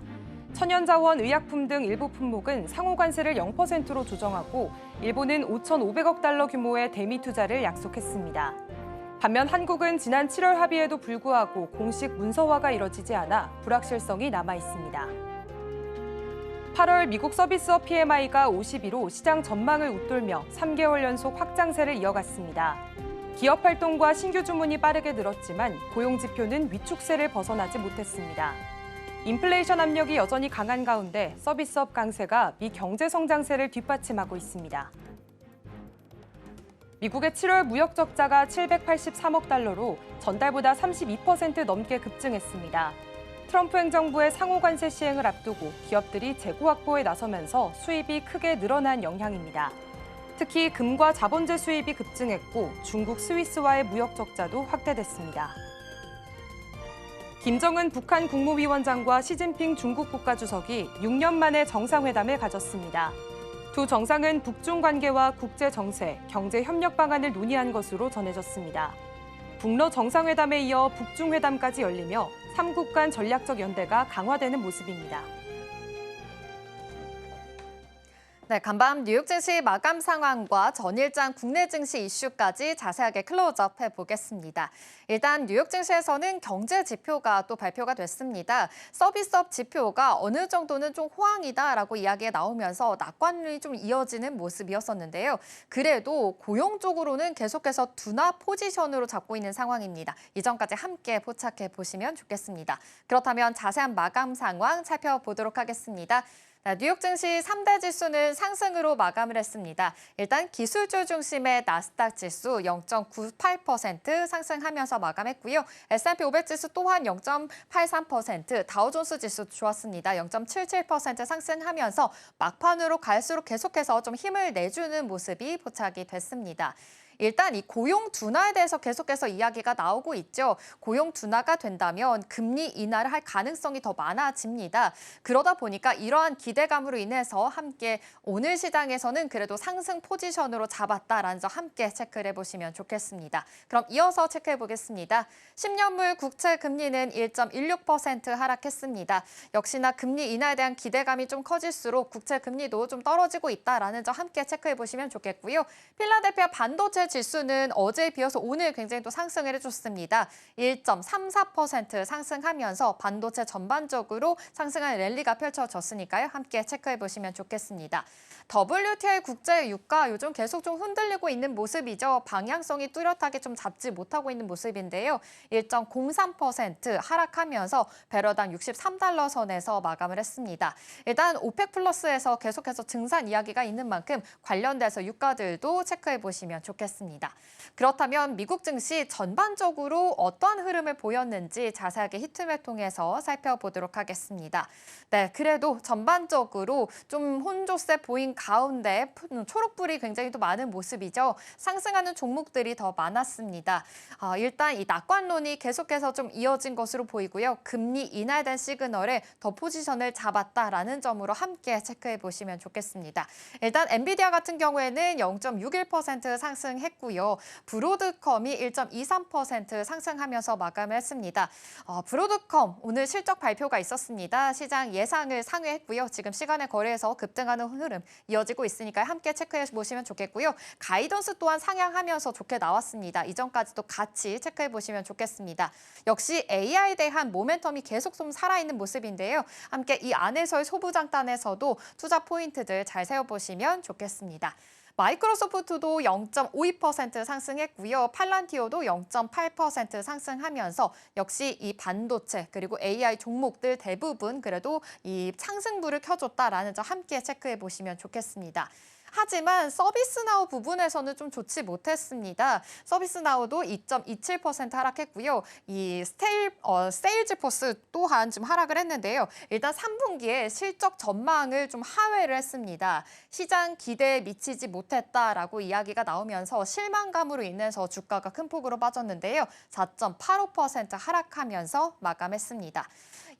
천연자원, 의약품 등 일부 품목은 상호 관세를 0%로 조정하고 일본은 5,500억 달러 규모의 대미 투자를 약속했습니다. 반면 한국은 지난 7월 합의에도 불구하고 공식 문서화가 이뤄지지 않아 불확실성이 남아 있습니다. 8월 미국 서비스업 PMI가 52로 시장 전망을 웃돌며 3개월 연속 확장세를 이어갔습니다. 기업 활동과 신규 주문이 빠르게 늘었지만 고용 지표는 위축세를 벗어나지 못했습니다. 인플레이션 압력이 여전히 강한 가운데 서비스업 강세가 미 경제 성장세를 뒷받침하고 있습니다. 미국의 7월 무역 적자가 783억 달러로 전달보다 32% 넘게 급증했습니다. 트럼프 행정부의 상호 관세 시행을 앞두고 기업들이 재고 확보에 나서면서 수입이 크게 늘어난 영향입니다. 특히 금과 자본재 수입이 급증했고 중국 스위스와의 무역 적자도 확대됐습니다. 김정은 북한 국무위원장과 시진핑 중국 국가주석이 6년 만에 정상회담을 가졌습니다. 두 정상은 북중 관계와 국제 정세, 경제 협력 방안을 논의한 것으로 전해졌습니다. 북러 정상회담에 이어 북중 회담까지 열리며 3국 간 전략적 연대가 강화되는 모습입니다. 네, 간밤 뉴욕 증시 마감 상황과 전일장 국내 증시 이슈까지 자세하게 클로즈업 해보겠습니다. 일단 뉴욕 증시에서는 경제 지표가 또 발표가 됐습니다. 서비스업 지표가 어느 정도는 좀 호황이다라고 이야기가 나오면서 낙관이 좀 이어지는 모습이었었는데요. 그래도 고용 쪽으로는 계속해서 둔화 포지션으로 잡고 있는 상황입니다. 이점까지 함께 포착해 보시면 좋겠습니다. 그렇다면 자세한 마감 상황 살펴보도록 하겠습니다. 뉴욕 증시 3대 지수는 상승으로 마감을 했습니다. 일단 기술주 중심의 나스닥 지수 0.98% 상승하면서 마감했고요. S&P 500 지수 또한 0.83%, 다우존스 지수 좋았습니다. 0.77% 상승하면서 막판으로 갈수록 계속해서 좀 힘을 내주는 모습이 포착이 됐습니다. 일단 이 고용 둔화에 대해서 계속해서 이야기가 나오고 있죠. 고용 둔화가 된다면 금리 인하를 할 가능성이 더 많아집니다. 그러다 보니까 이러한 기대감으로 인해서 함께 오늘 시장에서는 그래도 상승 포지션으로 잡았다라는 점 함께 체크를 해보시면 좋겠습니다. 그럼 이어서 체크해 보겠습니다. 10년물 국채 금리는 1.16% 하락했습니다. 역시나 금리 인하에 대한 기대감이 좀 커질수록 국채 금리도 좀 떨어지고 있다라는 점 함께 체크해 보시면 좋겠고요. 필라델피아 반도체 지수는 어제에 비해서 오늘 굉장히 또 상승을 해줬습니다. 1.34% 상승하면서 반도체 전반적으로 상승한 랠리가 펼쳐졌으니까요. 함께 체크해 보시면 좋겠습니다. WTI 국제 유가 요즘 계속 좀 흔들리고 있는 모습이죠. 방향성이 뚜렷하게 좀 잡지 못하고 있는 모습인데요. 1.03% 하락하면서 배럴당 63달러 선에서 마감을 했습니다. 일단 오펙 플러스에서 계속해서 증산 이야기가 있는 만큼 관련돼서 유가들도 체크해 보시면 좋겠습니다. 그렇다면 미국 증시 전반적으로 어떤 흐름을 보였는지 자세하게 히트맵 통해서 살펴보도록 하겠습니다. 네, 그래도 전반적으로 좀 혼조세 보인 가운데 초록불이 굉장히 또 많은 모습이죠. 상승하는 종목들이 더 많았습니다. 일단 이 낙관론이 계속해서 좀 이어진 것으로 보이고요. 금리 인하에 대한 시그널에 더 포지션을 잡았다라는 점으로 함께 체크해 보시면 좋겠습니다. 일단 엔비디아 같은 경우에는 0.61% 상승했고요. 브로드컴이 1.23% 상승하면서 마감을 했습니다. 브로드컴 오늘 실적 발표가 있었습니다. 시장 예상을 상회했고요. 지금 시간의 거래에서 급등하는 흐름 이어지고 있으니까 함께 체크해 보시면 좋겠고요. 가이던스 또한 상향하면서 좋게 나왔습니다. 이전까지도 같이 체크해 보시면 좋겠습니다. 역시 AI에 대한 모멘텀이 계속 좀 살아있는 모습인데요. 함께 이 안에서의 소부장단에서도 투자 포인트들 잘 세워보시면 좋겠습니다. 마이크로소프트도 0.52% 상승했고요. 팔란티오도 0.8% 상승하면서 역시 이 반도체 그리고 AI 종목들 대부분 그래도 이 상승불을 켜줬다라는 점 함께 체크해 보시면 좋겠습니다. 하지만 서비스나우 부분에서는 좀 좋지 못했습니다. 서비스나우도 2.27% 하락했고요. 이 세일즈포스 또한 좀 하락을 했는데요. 일단 3분기에 실적 전망을 좀 하회를 했습니다. 시장 기대에 미치지 못했다라고 이야기가 나오면서 실망감으로 인해서 주가가 큰 폭으로 빠졌는데요. 4.85% 하락하면서 마감했습니다.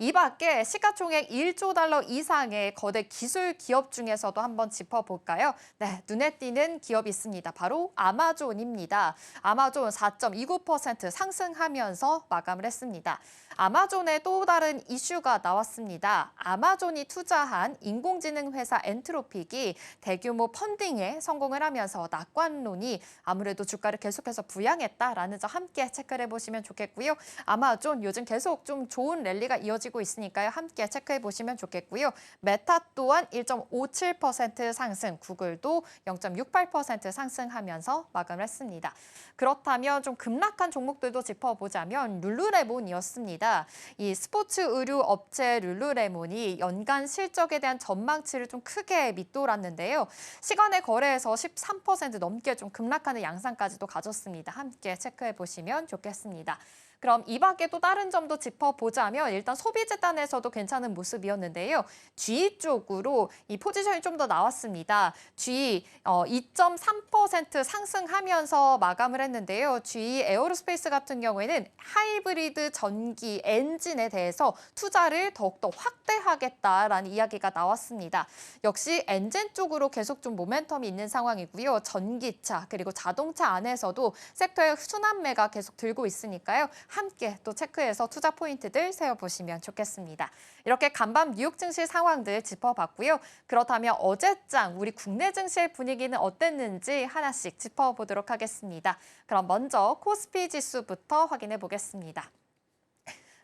이 밖에 시가총액 1조 달러 이상의 거대 기술 기업 중에서도 한번 짚어볼까요? 네, 눈에 띄는 기업이 있습니다. 바로 아마존입니다. 아마존 4.29% 상승하면서 마감을 했습니다. 아마존의 또 다른 이슈가 나왔습니다. 아마존이 투자한 인공지능 회사 엔트로픽이 대규모 펀딩에 성공을 하면서 낙관론이 아무래도 주가를 계속해서 부양했다라는 점 함께 체크를 해보시면 좋겠고요. 아마존 요즘 계속 좀 좋은 랠리가 이어지고 있으니까요. 함께 체크해 보시면 좋겠고요. 메타 또한 1.57% 상승, 구글도 0.68% 상승하면서 마감을 했습니다. 그렇다면 좀 급락한 종목들도 짚어보자면 룰루레몬이었습니다. 이 스포츠 의류 업체 룰루레몬이 연간 실적에 대한 전망치를 좀 크게 밑돌았는데요. 시간의 거래에서 13% 넘게 좀 급락하는 양상까지도 가졌습니다. 함께 체크해 보시면 좋겠습니다. 그럼 이 밖에 또 다른 점도 짚어보자면 일단 소비재단에서도 괜찮은 모습이었는데요. G 쪽으로 이 포지션이 좀 더 나왔습니다. G 2.3% 상승하면서 마감을 했는데요. G 에어로스페이스 같은 경우에는 하이브리드 전기 엔진에 대해서 투자를 더욱더 확대하겠다라는 이야기가 나왔습니다. 역시 엔진 쪽으로 계속 좀 모멘텀이 있는 상황이고요. 전기차 그리고 자동차 안에서도 섹터의 순환매가 계속 들고 있으니까요. 함께 또 체크해서 투자 포인트들 세워보시면 좋겠습니다. 이렇게 간밤 뉴욕 증시 상황들 짚어봤고요. 그렇다면 어제장 우리 국내 증시의 분위기는 어땠는지 하나씩 짚어보도록 하겠습니다. 그럼 먼저 코스피 지수부터 확인해 보겠습니다.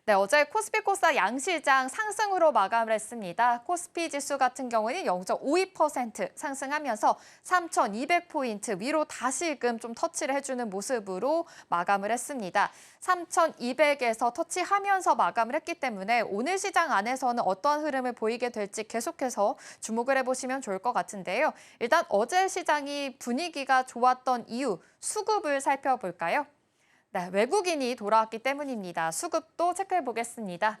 네, 어제 코스피 코스닥 양시장 상승으로 마감을 했습니다. 코스피 지수 같은 경우는 0.52% 상승하면서 3,200포인트 위로 다시금 좀 터치를 해주는 모습으로 마감을 했습니다. 3,200에서 터치하면서 마감을 했기 때문에 오늘 시장 안에서는 어떤 흐름을 보이게 될지 계속해서 주목을 해보시면 좋을 것 같은데요. 일단 어제 시장이 분위기가 좋았던 이유, 수급을 살펴볼까요? 네, 외국인이 돌아왔기 때문입니다. 수급도 체크해 보겠습니다.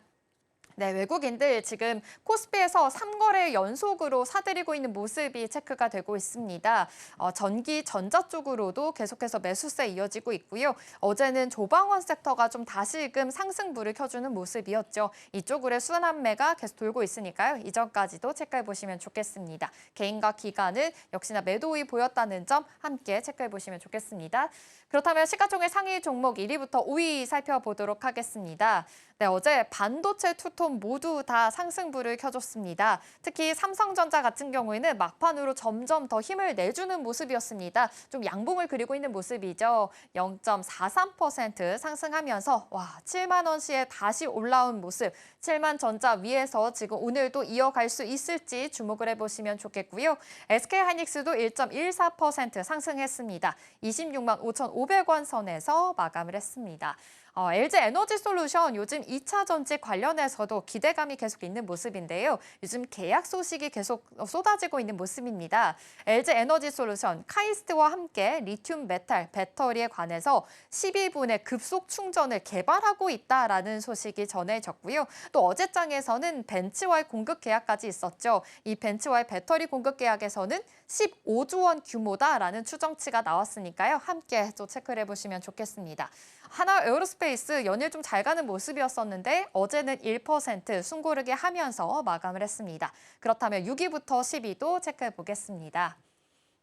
네, 외국인들 지금 코스피에서 3거래 연속으로 사들이고 있는 모습이 체크가 되고 있습니다. 전기, 전자 쪽으로도 계속해서 매수세 이어지고 있고요. 어제는 조방원 섹터가 좀 다시금 상승불을 켜주는 모습이었죠. 이쪽으로의 순환매가 계속 돌고 있으니까요. 이전까지도 체크해 보시면 좋겠습니다. 개인과 기관은 역시나 매도이 보였다는 점 함께 체크해 보시면 좋겠습니다. 그렇다면 시가총액 상위 종목 1위부터 5위 살펴보도록 하겠습니다. 네, 어제 반도체, 투톤 모두 다 상승불을 켜줬습니다. 특히 삼성전자 같은 경우에는 막판으로 점점 더 힘을 내주는 모습이었습니다. 좀 양봉을 그리고 있는 모습이죠. 0.43% 상승하면서 7만 원 시에 다시 올라온 모습. 7만 전자 위에서 지금 오늘도 이어갈 수 있을지 주목을 해보시면 좋겠고요. SK하이닉스도 1.14% 상승했습니다. 26만 5,500원 선에서 마감을 했습니다. LG 에너지솔루션 요즘 2차 전지 관련해서도 기대감이 계속 있는 모습인데요. 요즘 계약 소식이 계속 쏟아지고 있는 모습입니다. LG 에너지솔루션 카이스트와 함께 리튬 메탈 배터리에 관해서 12분의 급속 충전을 개발하고 있다라는 소식이 전해졌고요. 또 어제장에서는 벤츠와의 공급 계약까지 있었죠. 이 벤츠와의 배터리 공급 계약에서는 15조 원 규모다라는 추정치가 나왔으니까요. 함께 또 체크를 해보시면 좋겠습니다. 하나 에어로스페이스 연일 좀 잘 가는 모습이었었는데 어제는 1% 숨고르게 하면서 마감을 했습니다. 그렇다면 6위부터 10위도 체크해 보겠습니다.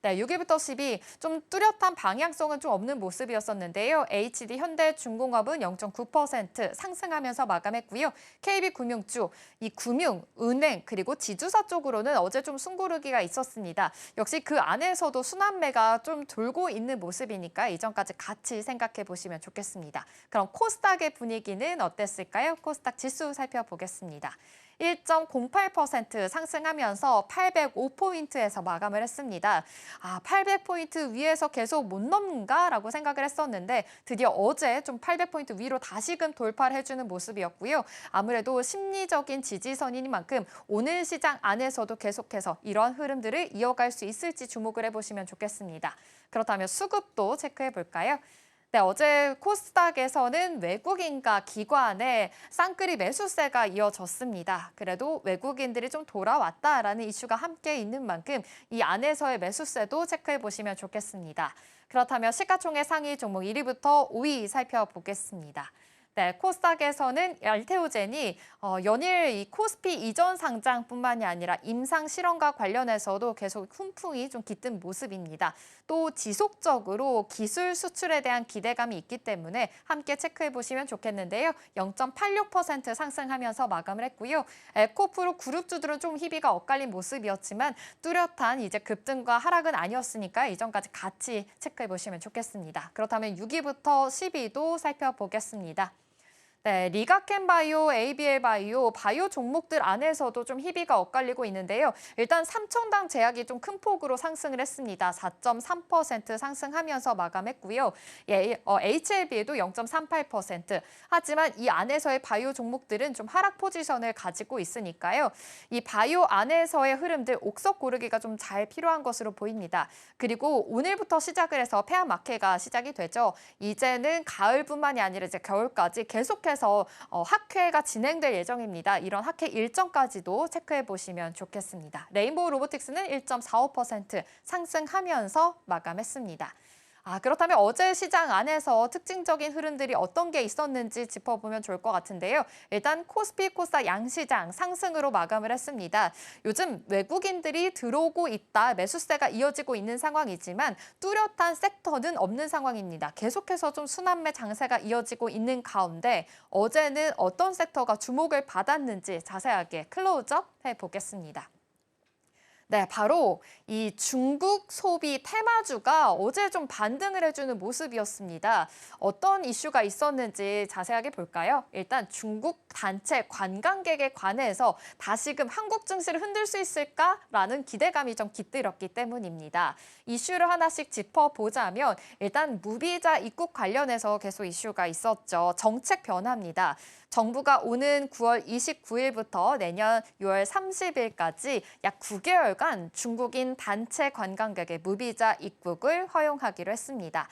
네, 6위부터 10위 좀 뚜렷한 방향성은 좀 없는 모습이었었는데요. HD 현대중공업은 0.9% 상승하면서 마감했고요. KB금융주, 이 금융, 은행 그리고 지주사 쪽으로는 어제 좀 숨고르기가 있었습니다. 역시 그 안에서도 순환매가 좀 돌고 있는 모습이니까 이전까지 같이 생각해 보시면 좋겠습니다. 그럼 코스닥의 분위기는 어땠을까요? 코스닥 지수 살펴보겠습니다. 1.08% 상승하면서 805포인트에서 마감을 했습니다. 800포인트 위에서 계속 못 넘는가라고 생각을 했었는데 드디어 어제 좀 800포인트 위로 다시금 돌파를 해주는 모습이었고요. 아무래도 심리적인 지지선인 만큼 오늘 시장 안에서도 계속해서 이런 흐름들을 이어갈 수 있을지 주목을 해보시면 좋겠습니다. 그렇다면 수급도 체크해 볼까요? 네, 어제 코스닥에서는 외국인과 기관의 쌍끌이 매수세가 이어졌습니다. 그래도 외국인들이 좀 돌아왔다라는 이슈가 함께 있는 만큼 이 안에서의 매수세도 체크해 보시면 좋겠습니다. 그렇다면 시가총액 상위 종목 1위부터 5위 살펴보겠습니다. 네, 코스닥에서는 알테오젠이 연일 이 코스피 이전 상장뿐만이 아니라 임상 실험과 관련해서도 계속 훈풍이 좀 깃든 모습입니다. 또 지속적으로 기술 수출에 대한 기대감이 있기 때문에 함께 체크해 보시면 좋겠는데요. 0.86% 상승하면서 마감을 했고요. 에코프로 그룹주들은 좀 희비가 엇갈린 모습이었지만 뚜렷한 이제 급등과 하락은 아니었으니까 이전까지 같이 체크해 보시면 좋겠습니다. 그렇다면 6위부터 10위도 살펴보겠습니다. 네, 리가켄바이오, ABL바이오, 바이오 종목들 안에서도 좀 희비가 엇갈리고 있는데요. 일단 3천당 제약이 좀 큰 폭으로 상승을 했습니다. 4.3% 상승하면서 마감했고요. HLB에도 0.38%. 하지만 이 안에서의 바이오 종목들은 좀 하락 포지션을 가지고 있으니까요. 이 바이오 안에서의 흐름들 옥석 고르기가 좀 잘 필요한 것으로 보입니다. 그리고 오늘부터 시작을 해서 폐업 마켓가 시작이 되죠. 이제는 가을뿐만이 아니라 이제 겨울까지 계속해서 학회가 진행될 예정입니다. 이런 학회 일정까지도 체크해 보시면 좋겠습니다. 레인보우 로보틱스는 1.45% 상승하면서 마감했습니다. 그렇다면 어제 시장 안에서 특징적인 흐름들이 어떤 게 있었는지 짚어보면 좋을 것 같은데요. 일단 코스피, 코스닥 양시장 상승으로 마감을 했습니다. 요즘 외국인들이 들어오고 있다, 매수세가 이어지고 있는 상황이지만 뚜렷한 섹터는 없는 상황입니다. 계속해서 좀 순환매 장세가 이어지고 있는 가운데 어제는 어떤 섹터가 주목을 받았는지 자세하게 클로즈업 해보겠습니다. 네, 바로 이 중국 소비 테마주가 어제 좀 반등을 해주는 모습이었습니다. 어떤 이슈가 있었는지 자세하게 볼까요? 일단 중국 단체 관광객에 관해서 다시금 한국 증시를 흔들 수 있을까라는 기대감이 좀 깃들었기 때문입니다. 이슈를 하나씩 짚어보자면 일단 무비자 입국 관련해서 계속 이슈가 있었죠. 정책 변화입니다. 정부가 오는 9월 29일부터 내년 6월 30일까지 약 9개월간 중국인 단체 관광객의 무비자 입국을 허용하기로 했습니다.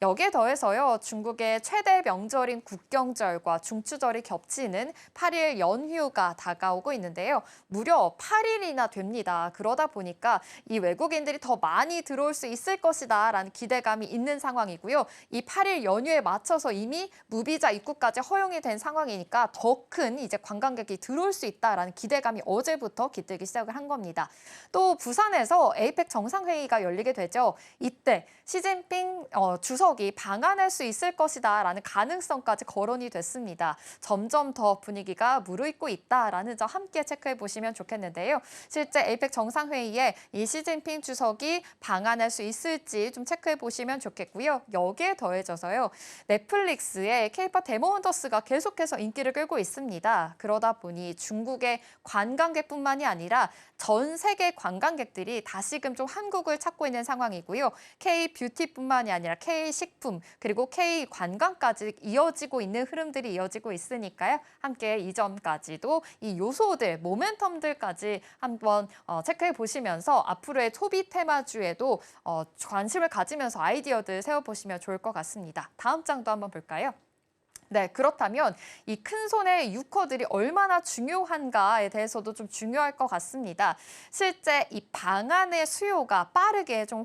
여기에 더해서요, 중국의 최대 명절인 국경절과 중추절이 겹치는 8일 연휴가 다가오고 있는데요. 무려 8일이나 됩니다. 그러다 보니까 이 외국인들이 더 많이 들어올 수 있을 것이다라는 기대감이 있는 상황이고요. 이 8일 연휴에 맞춰서 이미 무비자 입국까지 허용이 된 상황이니까 더 큰 이제 관광객이 들어올 수 있다라는 기대감이 어제부터 깃들기 시작을 한 겁니다. 또 부산에서 에이펙 정상회의가 열리게 되죠. 이때 시진핑 주석이 방한할 수 있을 것이다라는 가능성까지 거론이 됐습니다. 점점 더 분위기가 무르익고 있다라는 점 함께 체크해 보시면 좋겠는데요. 실제 에이펙 정상회의에 이 시진핑 주석이 방한할 수 있을지 좀 체크해 보시면 좋겠고요. 여기에 더해져서요, 넷플릭스의 K-팝 데몬 헌터스가 계속해서 인기를 끌고 있습니다. 그러다 보니 중국의 관광객뿐만이 아니라 전 세계 관광객들이 다시금 좀 한국을 찾고 있는 상황이고요. K-뷰티뿐만이 아니라 K-식품 그리고 K-관광까지 이어지고 있는 흐름들이 이어지고 있으니까요. 함께 이 점까지도 이 요소들, 모멘텀들까지 한번 체크해 보시면서 앞으로의 소비 테마주에도 관심을 가지면서 아이디어들 세워보시면 좋을 것 같습니다. 다음 장도 한번 볼까요? 네, 그렇다면 이 큰손의 유커들이 얼마나 중요한가에 대해서도 좀 중요할 것 같습니다. 실제 이 방안의 수요가 빠르게 좀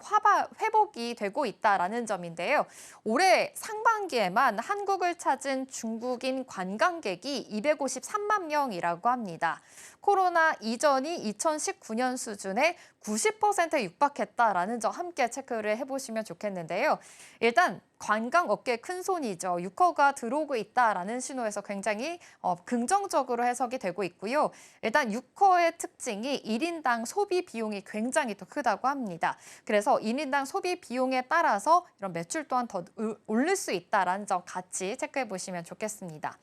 회복이 되고 있다라는 점인데요. 올해 상반기에만 한국을 찾은 중국인 관광객이 253만 명이라고 합니다. 코로나 이전이 2019년 수준의 90%에 육박했다라는 점 함께 체크를 해보시면 좋겠는데요. 일단 관광업계의 큰손이죠. 유커가 들어오고 있다라는 신호에서 굉장히 긍정적으로 해석이 되고 있고요. 일단 유커의 특징이 1인당 소비 비용이 굉장히 더 크다고 합니다. 그래서 1인당 소비 비용에 따라서 이런 매출 또한 더 오를 수 있다라는 점 같이 체크해 보시면 좋겠습니다.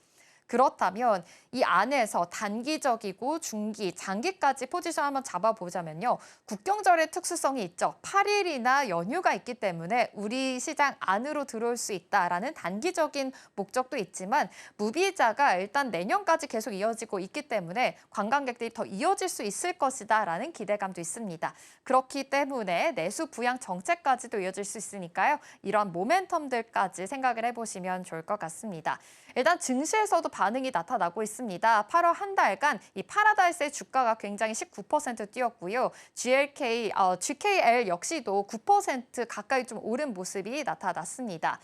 그렇다면 이 안에서 단기적이고 중기, 장기까지 포지션 한번 잡아보자면요. 국경절의 특수성이 있죠. 8일이나 연휴가 있기 때문에 우리 시장 안으로 들어올 수 있다라는 단기적인 목적도 있지만 무비자가 일단 내년까지 계속 이어지고 있기 때문에 관광객들이 더 이어질 수 있을 것이다라는 기대감도 있습니다. 그렇기 때문에 내수 부양 정책까지도 이어질 수 있으니까요. 이런 모멘텀들까지 생각을 해보시면 좋을 것 같습니다. 일단 증시에서도 반응이 나타나고 있습니다. 8월 한 달간 이 파라다이스의 주가가 굉장히 19% 뛰었고요. GKL 역시도 9% 가까이 좀 오른 모습이 나타났습니다.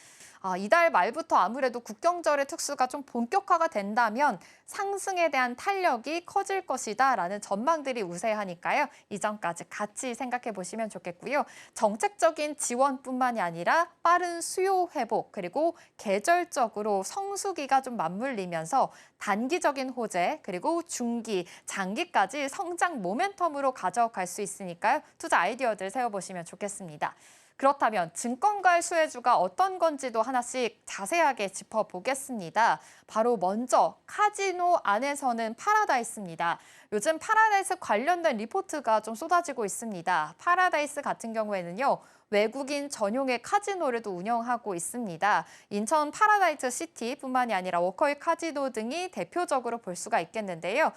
이달 말부터 아무래도 국경절의 특수가 좀 본격화가 된다면 상승에 대한 탄력이 커질 것이다라는 전망들이 우세하니까요. 이점까지 같이 생각해 보시면 좋겠고요. 정책적인 지원뿐만이 아니라 빠른 수요 회복 그리고 계절적으로 성수기가 좀 맞물리면서 단기적인 호재 그리고 중기, 장기까지 성장 모멘텀으로 가져갈 수 있으니까요. 투자 아이디어들 세워보시면 좋겠습니다. 그렇다면 증권가의 수혜주가 어떤 건지도 하나씩 자세하게 짚어보겠습니다. 바로 먼저 카지노 안에서는 파라다이스입니다. 요즘 파라다이스 관련된 리포트가 좀 쏟아지고 있습니다. 파라다이스 같은 경우에는요. 외국인 전용의 카지노를 또 운영하고 있습니다. 인천 파라다이스 시티뿐만이 아니라 워커힐 카지노 등이 대표적으로 볼 수가 있겠는데요.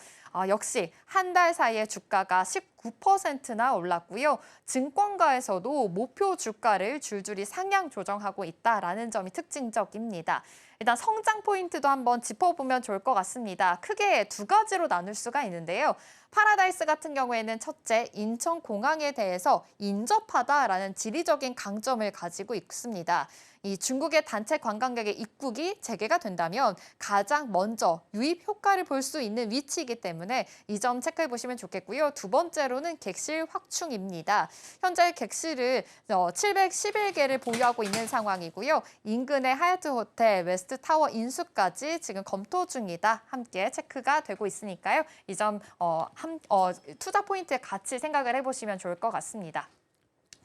역시 한 달 사이에 주가가 19%나 올랐고요. 증권가에서도 목표 주가를 줄줄이 상향 조정하고 있다라는 점이 특징적입니다. 일단 성장 포인트도 한번 짚어보면 좋을 것 같습니다. 크게 두 가지로 나눌 수가 있는데요. 파라다이스 같은 경우에는 첫째, 인천공항에 대해서 인접하다라는 지리적인 강점을 가지고 있습니다. 이 중국의 단체 관광객의 입국이 재개가 된다면 가장 먼저 유입 효과를 볼 수 있는 위치이기 때문에 이 점 체크해 보시면 좋겠고요. 두 번째로는 객실 확충입니다. 현재 객실을 711개를 보유하고 있는 상황이고요. 인근의 하얏트 호텔, 웨스트 타워 인수까지 지금 검토 중이다. 함께 체크가 되고 있으니까요. 이 점 투자 포인트에 같이 생각을 해보시면 좋을 것 같습니다.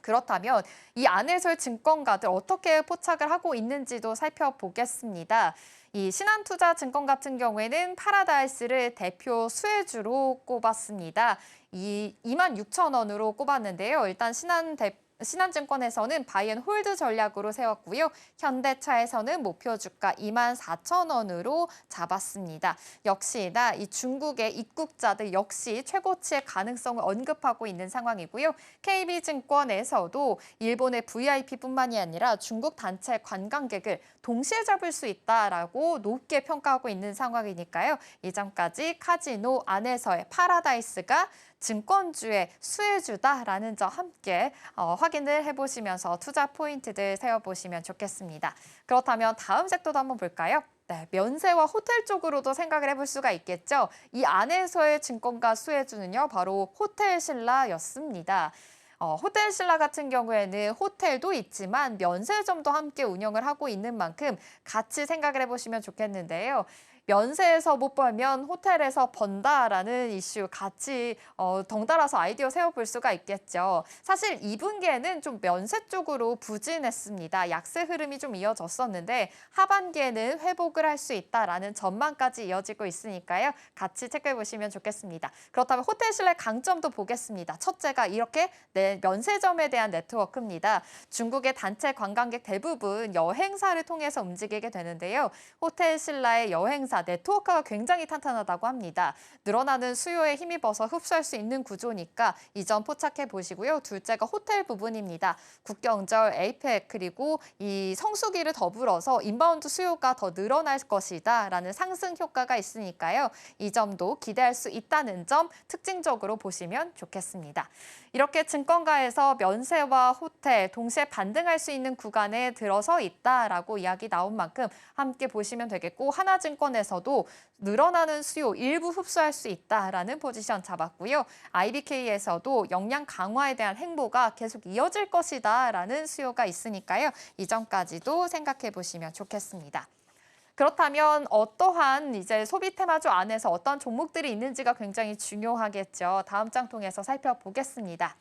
그렇다면 이 안에서의 증권가들 어떻게 포착을 하고 있는지도 살펴보겠습니다. 이 신한투자증권 같은 경우에는 파라다이스를 대표 수혜주로 꼽았습니다. 26,000원으로 꼽았는데요. 일단 신한증권에서는 바이앤홀드 전략으로 세웠고요. 현대차에서는 목표 주가 24,000원으로 잡았습니다. 역시나 이 중국의 입국자들 역시 최고치의 가능성을 언급하고 있는 상황이고요. KB증권에서도 일본의 VIP뿐만이 아니라 중국 단체 관광객을 동시에 잡을 수 있다라고 높게 평가하고 있는 상황이니까요. 이 점까지 카지노 안에서의 파라다이스가 증권주의 수혜주다라는 점 함께 확인을 해보시면서 투자 포인트들 세워보시면 좋겠습니다. 그렇다면 다음 섹터도 한번 볼까요? 네, 면세와 호텔 쪽으로도 생각을 해볼 수가 있겠죠. 이 안에서의 증권가 수혜주는요, 바로 호텔신라였습니다. 호텔신라 같은 경우에는 호텔도 있지만 면세점도 함께 운영을 하고 있는 만큼 같이 생각을 해보시면 좋겠는데요. 면세에서 못 벌면 호텔에서 번다라는 이슈 같이 덩달아서 아이디어 세워볼 수가 있겠죠. 사실 2분기에는 좀 면세 쪽으로 부진했습니다. 약세 흐름이 좀 이어졌었는데 하반기에는 회복을 할 수 있다라는 전망까지 이어지고 있으니까요. 같이 체크해 보시면 좋겠습니다. 그렇다면 호텔신라의 강점도 보겠습니다. 첫째가 이렇게 면세점에 대한 네트워크입니다. 중국의 단체 관광객 대부분 여행사를 통해서 움직이게 되는데요. 호텔신라의 여행사 네트워크가 굉장히 탄탄하다고 합니다. 늘어나는 수요에 힘입어서 흡수할 수 있는 구조니까 이 점 포착해 보시고요. 둘째가 호텔 부분입니다. 국경절, 에이펙 그리고 이 성수기를 더불어서 인바운드 수요가 더 늘어날 것이다 라는 상승 효과가 있으니까요. 이 점도 기대할 수 있다는 점 특징적으로 보시면 좋겠습니다. 이렇게 증권가에서 면세와 호텔 동시에 반등할 수 있는 구간에 들어서 있다라고 이야기 나온 만큼 함께 보시면 되겠고 하나증권에서도 늘어나는 수요 일부 흡수할 수 있다라는 포지션 잡았고요. IBK에서도 역량 강화에 대한 행보가 계속 이어질 것이다라는 수요가 있으니까요. 이 점까지도 생각해 보시면 좋겠습니다. 그렇다면 어떠한 이제 소비 테마주 안에서 어떤 종목들이 있는지가 굉장히 중요하겠죠. 다음 장 통해서 살펴보겠습니다.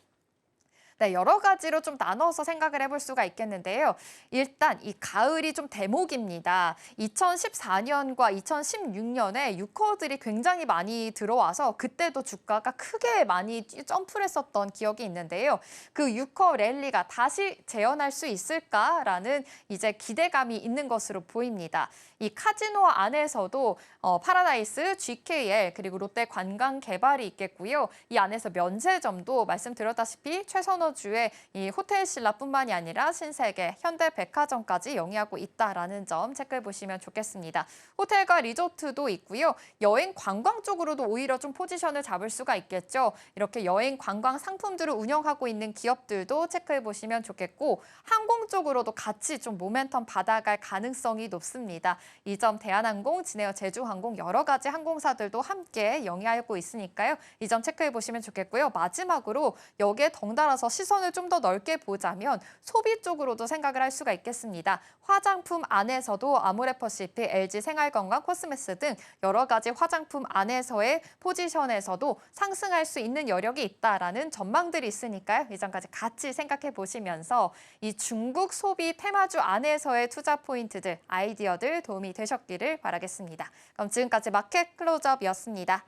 네, 여러 가지로 좀 나눠서 생각을 해볼 수가 있겠는데요. 일단 이 가을이 좀 대목입니다. 2014년과 2016년에 유커들이 굉장히 많이 들어와서 그때도 주가가 크게 많이 점프를 했었던 기억이 있는데요. 그 유커 랠리가 다시 재현할 수 있을까라는 이제 기대감이 있는 것으로 보입니다. 이 카지노 안에서도 파라다이스, GKL 그리고 롯데 관광개발이 있겠고요. 이 안에서 면세점도 말씀드렸다시피 최선원 패러주에 이 호텔신라뿐만이 아니라 신세계, 현대백화점까지 영위하고 있다라는 점 체크해 보시면 좋겠습니다. 호텔과 리조트도 있고요. 여행 관광 쪽으로도 오히려 좀 포지션을 잡을 수가 있겠죠. 이렇게 여행 관광 상품들을 운영하고 있는 기업들도 체크해 보시면 좋겠고 항공 쪽으로도 같이 좀 모멘텀 받아갈 가능성이 높습니다. 이 점 대한항공, 진에어 제주항공 여러 가지 항공사들도 함께 영위하고 있으니까요. 이 점 체크해 보시면 좋겠고요. 마지막으로 여기에 덩달아서 시선을 좀 더 넓게 보자면 소비 쪽으로도 생각을 할 수가 있겠습니다. 화장품 안에서도 아모레퍼시픽, LG 생활건강, 코스메스 등 여러 가지 화장품 안에서의 포지션에서도 상승할 수 있는 여력이 있다라는 전망들이 있으니까요. 이 점까지 같이 생각해 보시면서 이 중국 소비 테마주 안에서의 투자 포인트들, 아이디어들 도움이 되셨기를 바라겠습니다. 그럼 지금까지 마켓 클로즈업이었습니다.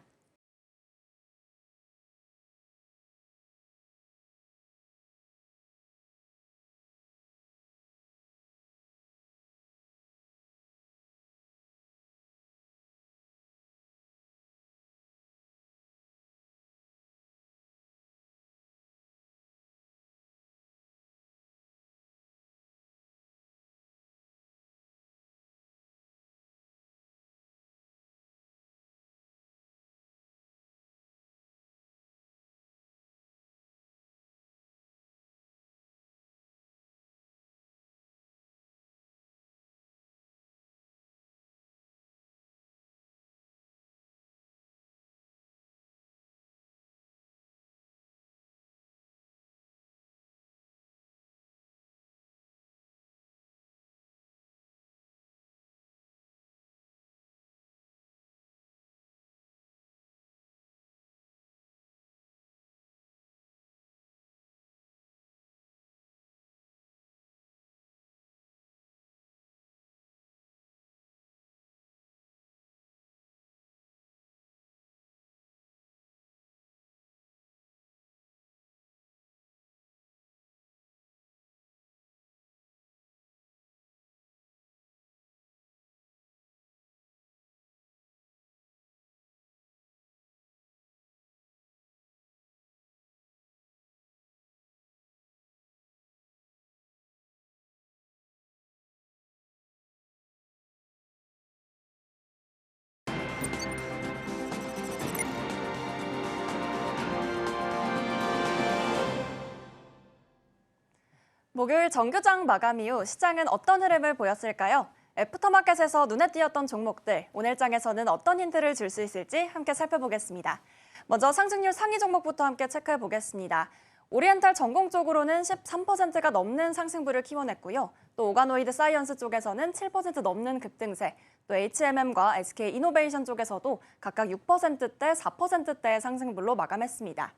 목요일 정규장 마감 이후 시장은 어떤 흐름을 보였을까요? 애프터마켓에서 눈에 띄었던 종목들, 오늘 장에서는 어떤 힌트를 줄 수 있을지 함께 살펴보겠습니다. 먼저 상승률 상위 종목부터 함께 체크해 보겠습니다. 오리엔탈 전공 쪽으로는 13%가 넘는 상승부를 키워냈고요. 또 오가노이드 사이언스 쪽에서는 7% 넘는 급등세, 또 HMM과 SK이노베이션 쪽에서도 각각 6%대, 4%대의 상승분로 마감했습니다.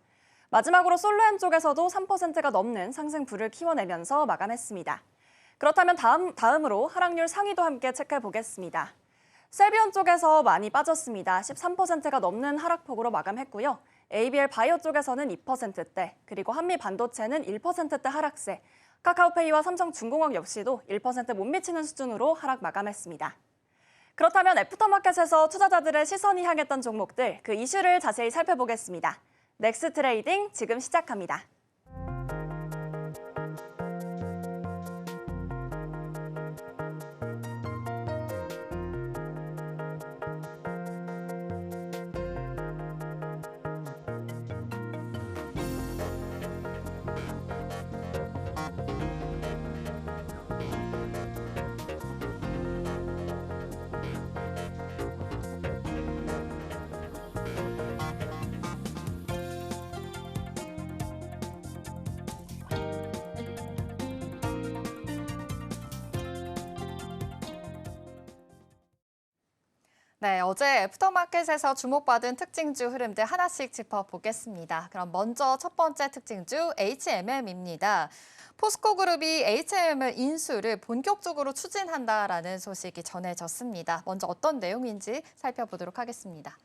마지막으로 솔로엠 쪽에서도 3%가 넘는 상승부를 키워내면서 마감했습니다. 그렇다면 다음으로 하락률 상위도 함께 체크해 보겠습니다. 셀비온 쪽에서 많이 빠졌습니다. 13%가 넘는 하락폭으로 마감했고요. ABL 바이오 쪽에서는 2%대, 그리고 한미 반도체는 1%대 하락세, 카카오페이와 삼성중공업 역시도 1% 못 미치는 수준으로 하락 마감했습니다. 그렇다면 애프터마켓에서 투자자들의 시선이 향했던 종목들, 그 이슈를 자세히 살펴보겠습니다. 넥스 트레이딩 지금 시작합니다. 네, 어제 애프터마켓에서 주목받은 특징주 흐름들 하나씩 짚어보겠습니다. 그럼 먼저 첫 번째 특징주 HMM입니다. 포스코그룹이 HMM 인수를 본격적으로 추진한다라는 소식이 전해졌습니다. 먼저 어떤 내용인지 살펴보도록 하겠습니다.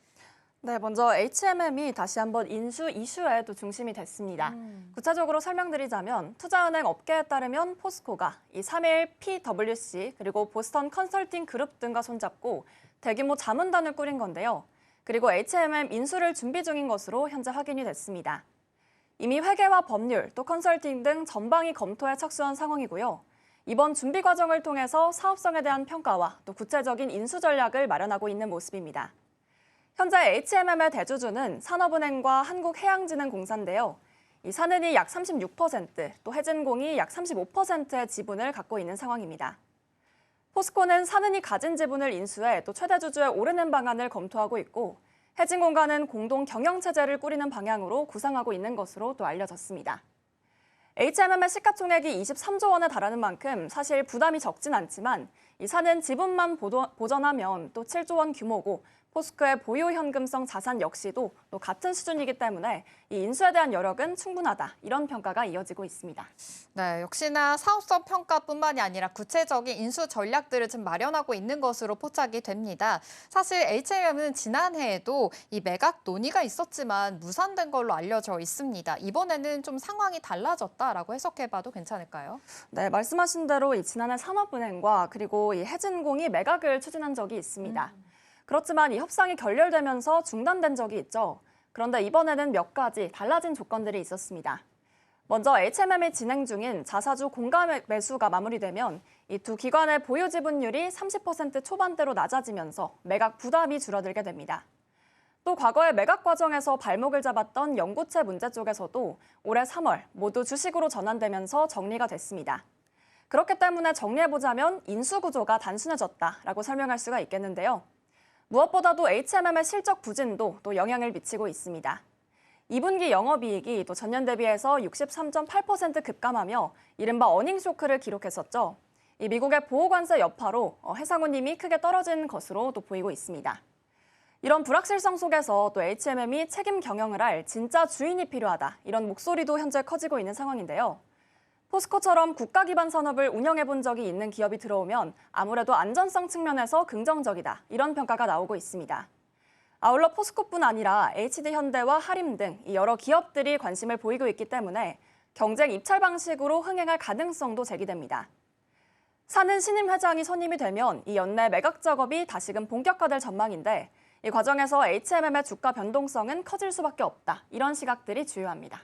네, 먼저 HMM이 다시 한번 인수 이슈에 또 중심이 됐습니다. 구체적으로 설명드리자면 투자은행 업계에 따르면 포스코가 이 3일 PwC 그리고 보스턴 컨설팅 그룹 등과 손잡고 대규모 자문단을 꾸린 건데요. 그리고 HMM 인수를 준비 중인 것으로 현재 확인이 됐습니다. 이미 회계와 법률, 또 컨설팅 등 전방위 검토에 착수한 상황이고요. 이번 준비 과정을 통해서 사업성에 대한 평가와 또 구체적인 인수 전략을 마련하고 있는 모습입니다. 현재 HMM의 대주주는 산업은행과 한국해양진흥공사인데요. 이 산은이 약 36%, 또 해진공이 약 35%의 지분을 갖고 있는 상황입니다. 포스코는 산은이 가진 지분을 인수해 또 최대 주주에 오르는 방안을 검토하고 있고, 해진공사는 공동 경영체제를 꾸리는 방향으로 구상하고 있는 것으로 또 알려졌습니다. HMM의 시가총액이 23조 원에 달하는 만큼 사실 부담이 적진 않지만 이 산은 지분만 보전하면 또 7조 원 규모고, 포스코의 보유 현금성 자산 역시도 또 같은 수준이기 때문에 이 인수에 대한 여력은 충분하다, 이런 평가가 이어지고 있습니다. 네, 역시나 사업성 평가뿐만이 아니라 구체적인 인수 전략들을 지금 마련하고 있는 것으로 포착이 됩니다. 사실 HMM은 지난해에도 이 매각 논의가 있었지만 무산된 걸로 알려져 있습니다. 이번에는 좀 상황이 달라졌다라고 해석해봐도 괜찮을까요? 네, 말씀하신 대로 이 지난해 산업은행과 그리고 이 해진공이 매각을 추진한 적이 있습니다. 그렇지만 이 협상이 결렬되면서 중단된 적이 있죠. 그런데 이번에는 몇 가지 달라진 조건들이 있었습니다. 먼저 HMM이 진행 중인 자사주 공가 매수가 마무리되면 이 두 기관의 보유 지분율이 30% 초반대로 낮아지면서 매각 부담이 줄어들게 됩니다. 또 과거의 매각 과정에서 발목을 잡았던 연구체 문제 쪽에서도 올해 3월 모두 주식으로 전환되면서 정리가 됐습니다. 그렇기 때문에 정리해보자면 인수 구조가 단순해졌다라고 설명할 수가 있겠는데요. 무엇보다도 HMM의 실적 부진도 또 영향을 미치고 있습니다. 2분기 영업이익이 또 전년 대비해서 63.8% 급감하며 이른바 어닝쇼크를 기록했었죠. 이 미국의 보호관세 여파로 해상운임이 크게 떨어진 것으로 또 보이고 있습니다. 이런 불확실성 속에서 또 HMM이 책임 경영을 할 진짜 주인이 필요하다, 이런 목소리도 현재 커지고 있는 상황인데요. 포스코처럼 국가 기반 산업을 운영해 본 적이 있는 기업이 들어오면 아무래도 안전성 측면에서 긍정적이다, 이런 평가가 나오고 있습니다. 아울러 포스코뿐 아니라 HD현대와 하림 등 여러 기업들이 관심을 보이고 있기 때문에 경쟁 입찰 방식으로 흥행할 가능성도 제기됩니다. 산은 신임 회장이 선임이 되면 이 연내 매각 작업이 다시금 본격화될 전망인데, 이 과정에서 HMM의 주가 변동성은 커질 수밖에 없다, 이런 시각들이 주요합니다.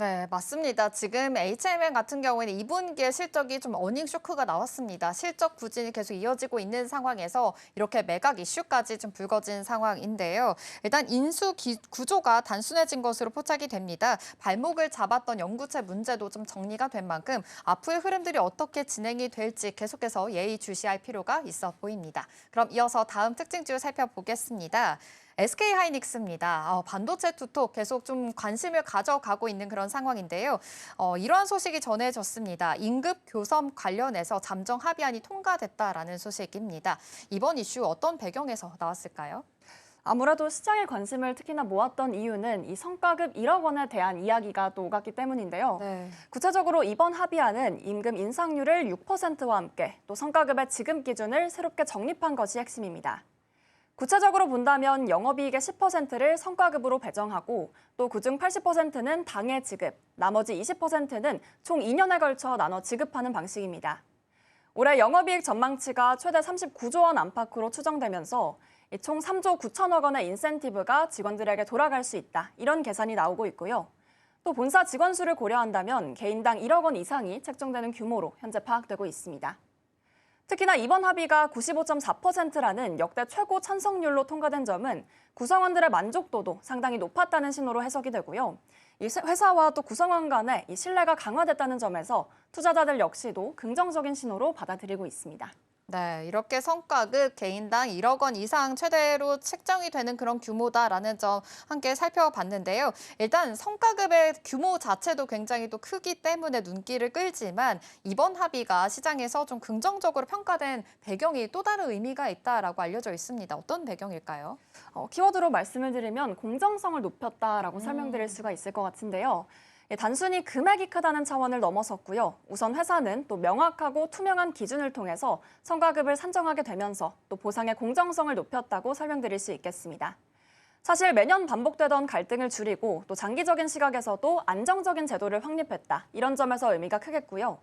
네, 맞습니다. 지금 HMM 같은 경우에는 2분기에 실적이 좀 어닝 쇼크가 나왔습니다. 실적 부진이 계속 이어지고 있는 상황에서 이렇게 매각 이슈까지 좀 불거진 상황인데요. 일단 인수 구조가 단순해진 것으로 포착이 됩니다. 발목을 잡았던 연구체 문제도 좀 정리가 된 만큼 앞으로의 흐름들이 어떻게 진행이 될지 계속해서 예의주시할 필요가 있어 보입니다. 그럼 이어서 다음 특징주 살펴보겠습니다. SK하이닉스입니다. 반도체 투톱 계속 좀 관심을 가져가고 있는 그런 상황인데요. 이러한 소식이 전해졌습니다. 임급 교섭 관련해서 잠정 합의안이 통과됐다라는 소식입니다. 이번 이슈 어떤 배경에서 나왔을까요? 아무래도 시장의 관심을 특히나 모았던 이유는 이 성과급 1억 원에 대한 이야기가 또 오갔기 때문인데요. 네. 구체적으로 이번 합의안은 임금 인상률을 6%와 함께 또 성과급의 지급 기준을 새롭게 정립한 것이 핵심입니다. 구체적으로 본다면 영업이익의 10%를 성과급으로 배정하고 또 그중 80%는 당해 지급, 나머지 20%는 총 2년에 걸쳐 나눠 지급하는 방식입니다. 올해 영업이익 전망치가 최대 39조 원 안팎으로 추정되면서 총 3조 9천억 원의 인센티브가 직원들에게 돌아갈 수 있다, 이런 계산이 나오고 있고요. 또 본사 직원 수를 고려한다면 개인당 1억 원 이상이 책정되는 규모로 현재 파악되고 있습니다. 특히나 이번 합의가 95.4%라는 역대 최고 찬성률로 통과된 점은 구성원들의 만족도도 상당히 높았다는 신호로 해석이 되고요. 이 회사와 또 구성원 간의 이 신뢰가 강화됐다는 점에서 투자자들 역시도 긍정적인 신호로 받아들이고 있습니다. 네, 이렇게 성과급 개인당 1억 원 이상 최대로 책정이 되는 그런 규모다라는 점 함께 살펴봤는데요. 일단 성과급의 규모 자체도 굉장히 또 크기 때문에 눈길을 끌지만 이번 합의가 시장에서 좀 긍정적으로 평가된 배경이 또 다른 의미가 있다라고 알려져 있습니다. 어떤 배경일까요? 키워드로 말씀을 드리면 공정성을 높였다라고 설명드릴 수가 있을 것 같은데요. 단순히 금액이 크다는 차원을 넘어섰고요. 우선 회사는 또 명확하고 투명한 기준을 통해서 성과급을 산정하게 되면서 또 보상의 공정성을 높였다고 설명드릴 수 있겠습니다. 사실 매년 반복되던 갈등을 줄이고 또 장기적인 시각에서도 안정적인 제도를 확립했다, 이런 점에서 의미가 크겠고요.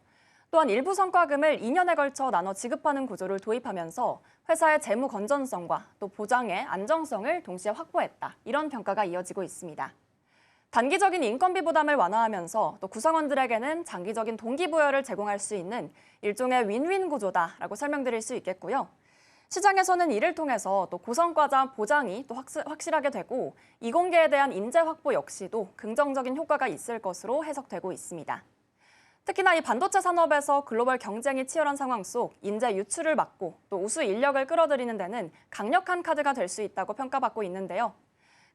또한 일부 성과금을 2년에 걸쳐 나눠 지급하는 구조를 도입하면서 회사의 재무 건전성과 또 보장의 안정성을 동시에 확보했다, 이런 평가가 이어지고 있습니다. 단기적인 인건비 부담을 완화하면서 또 구성원들에게는 장기적인 동기부여를 제공할 수 있는 일종의 윈윈 구조다라고 설명드릴 수 있겠고요. 시장에서는 이를 통해서 또 고성과자 보장이 또 확실하게 되고 이공계에 대한 인재 확보 역시도 긍정적인 효과가 있을 것으로 해석되고 있습니다. 특히나 이 반도체 산업에서 글로벌 경쟁이 치열한 상황 속 인재 유출을 막고 또 우수 인력을 끌어들이는 데는 강력한 카드가 될 수 있다고 평가받고 있는데요.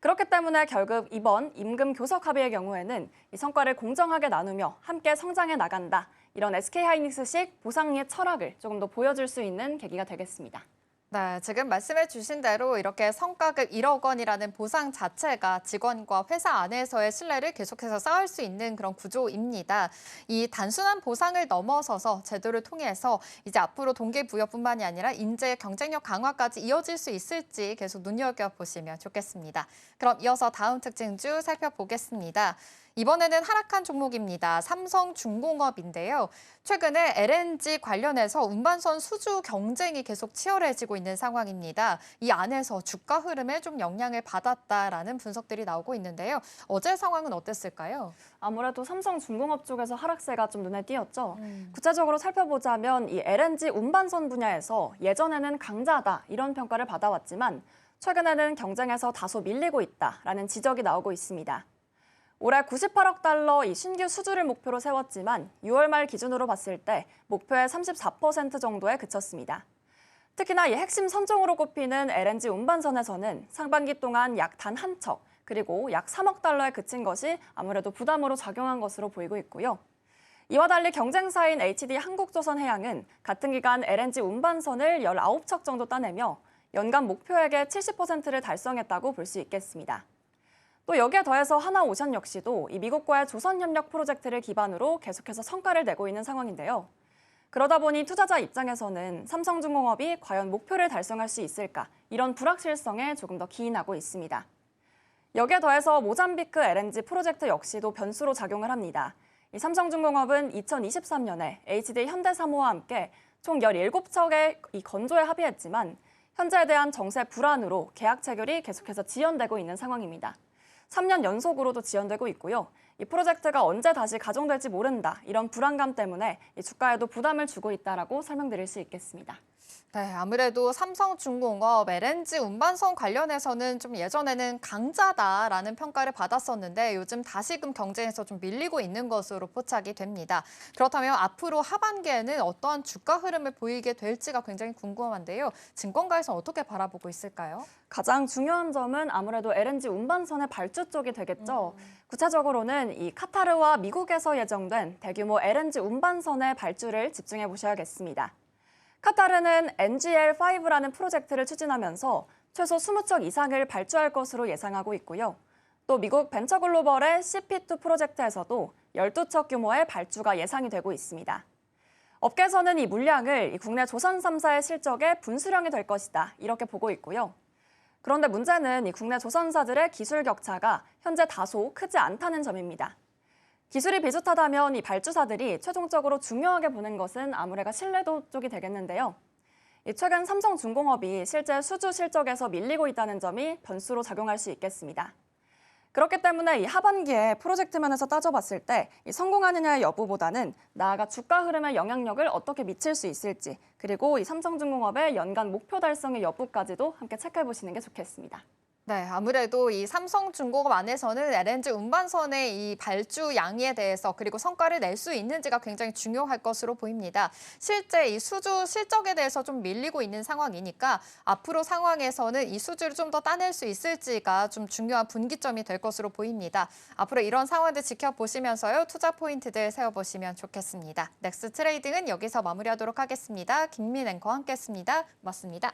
그렇기 때문에 결국 이번 임금 교섭 합의의 경우에는 이 성과를 공정하게 나누며 함께 성장해 나간다. 이런 SK하이닉스식 보상의 철학을 조금 더 보여줄 수 있는 계기가 되겠습니다. 네, 지금 말씀해 주신 대로 이렇게 성과급 1억 원이라는 보상 자체가 직원과 회사 안에서의 신뢰를 계속해서 쌓을 수 있는 그런 구조입니다. 이 단순한 보상을 넘어서서 제도를 통해서 이제 앞으로 동기부여뿐만이 아니라 인재 경쟁력 강화까지 이어질 수 있을지 계속 눈여겨보시면 좋겠습니다. 그럼 이어서 다음 특징주 살펴보겠습니다. 이번에는 하락한 종목입니다. 삼성중공업인데요. 최근에 LNG 관련해서 운반선 수주 경쟁이 계속 치열해지고 있는 상황입니다. 이 안에서 주가 흐름에 좀 영향을 받았다라는 분석들이 나오고 있는데요. 어제 상황은 어땠을까요? 아무래도 삼성중공업 쪽에서 하락세가 좀 눈에 띄었죠. 구체적으로 살펴보자면 이 LNG 운반선 분야에서 예전에는 강자다 이런 평가를 받아왔지만 최근에는 경쟁에서 다소 밀리고 있다라는 지적이 나오고 있습니다. 올해 98억 달러 이 신규 수주를 목표로 세웠지만 6월 말 기준으로 봤을 때 목표의 34% 정도에 그쳤습니다. 특히나 이 핵심 선종으로 꼽히는 LNG 운반선에서는 상반기 동안 약 단 한 척, 그리고 약 3억 달러에 그친 것이 아무래도 부담으로 작용한 것으로 보이고 있고요. 이와 달리 경쟁사인 HD 한국조선해양은 같은 기간 LNG 운반선을 19척 정도 따내며 연간 목표액의 70%를 달성했다고 볼 수 있겠습니다. 또 여기에 더해서 하나오션 역시도 이 미국과의 조선협력 프로젝트를 기반으로 계속해서 성과를 내고 있는 상황인데요. 그러다 보니 투자자 입장에서는 삼성중공업이 과연 목표를 달성할 수 있을까 이런 불확실성에 조금 더 기인하고 있습니다. 여기에 더해서 모잠비크 LNG 프로젝트 역시도 변수로 작용을 합니다. 이 삼성중공업은 2023년에 HD 현대사모와 함께 총 17척의 이 건조에 합의했지만 현재에 대한 정세 불안으로 계약 체결이 계속해서 지연되고 있는 상황입니다. 3년 연속으로도 지연되고 있고요. 이 프로젝트가 언제 다시 가동될지 모른다. 이런 불안감 때문에 이 주가에도 부담을 주고 있다라고 설명드릴 수 있겠습니다. 네, 아무래도 삼성중공업 LNG 운반선 관련해서는 좀 예전에는 강자다라는 평가를 받았었는데 요즘 다시금 경쟁에서 좀 밀리고 있는 것으로 포착이 됩니다. 그렇다면 앞으로 하반기에는 어떠한 주가 흐름을 보이게 될지가 굉장히 궁금한데요. 증권가에서 어떻게 바라보고 있을까요? 가장 중요한 점은 아무래도 LNG 운반선의 발주 쪽이 되겠죠. 구체적으로는 이 카타르와 미국에서 예정된 대규모 LNG 운반선의 발주를 집중해 보셔야겠습니다. 카타르는 NGL5라는 프로젝트를 추진하면서 최소 20척 이상을 발주할 것으로 예상하고 있고요. 또 미국 벤처글로벌의 CP2 프로젝트에서도 12척 규모의 발주가 예상이 되고 있습니다. 업계에서는 이 물량을 국내 조선 3사의 실적의 분수령이 될 것이다 이렇게 보고 있고요. 그런데 문제는 이 국내 조선사들의 기술 격차가 현재 다소 크지 않다는 점입니다. 기술이 비슷하다면 이 발주사들이 최종적으로 중요하게 보는 것은 아무래도 신뢰도 쪽이 되겠는데요. 최근 삼성중공업이 실제 수주 실적에서 밀리고 있다는 점이 변수로 작용할 수 있겠습니다. 그렇기 때문에 이 하반기에 프로젝트 면에서 따져봤을 때 이 성공하느냐의 여부보다는 나아가 주가 흐름에 영향력을 어떻게 미칠 수 있을지, 그리고 이 삼성중공업의 연간 목표 달성의 여부까지도 함께 체크해 보시는 게 좋겠습니다. 네, 아무래도 이 삼성중공업 안에서는 LNG 운반선의 이 발주 양에 대해서 그리고 성과를 낼 수 있는지가 굉장히 중요할 것으로 보입니다. 실제 이 수주 실적에 대해서 좀 밀리고 있는 상황이니까 앞으로 상황에서는 이 수주를 좀 더 따낼 수 있을지가 좀 중요한 분기점이 될 것으로 보입니다. 앞으로 이런 상황들 지켜보시면서요, 투자 포인트들 세워보시면 좋겠습니다. 넥스 트레이딩은 여기서 마무리하도록 하겠습니다. 김민 앵커와 함께했습니다. 고맙습니다.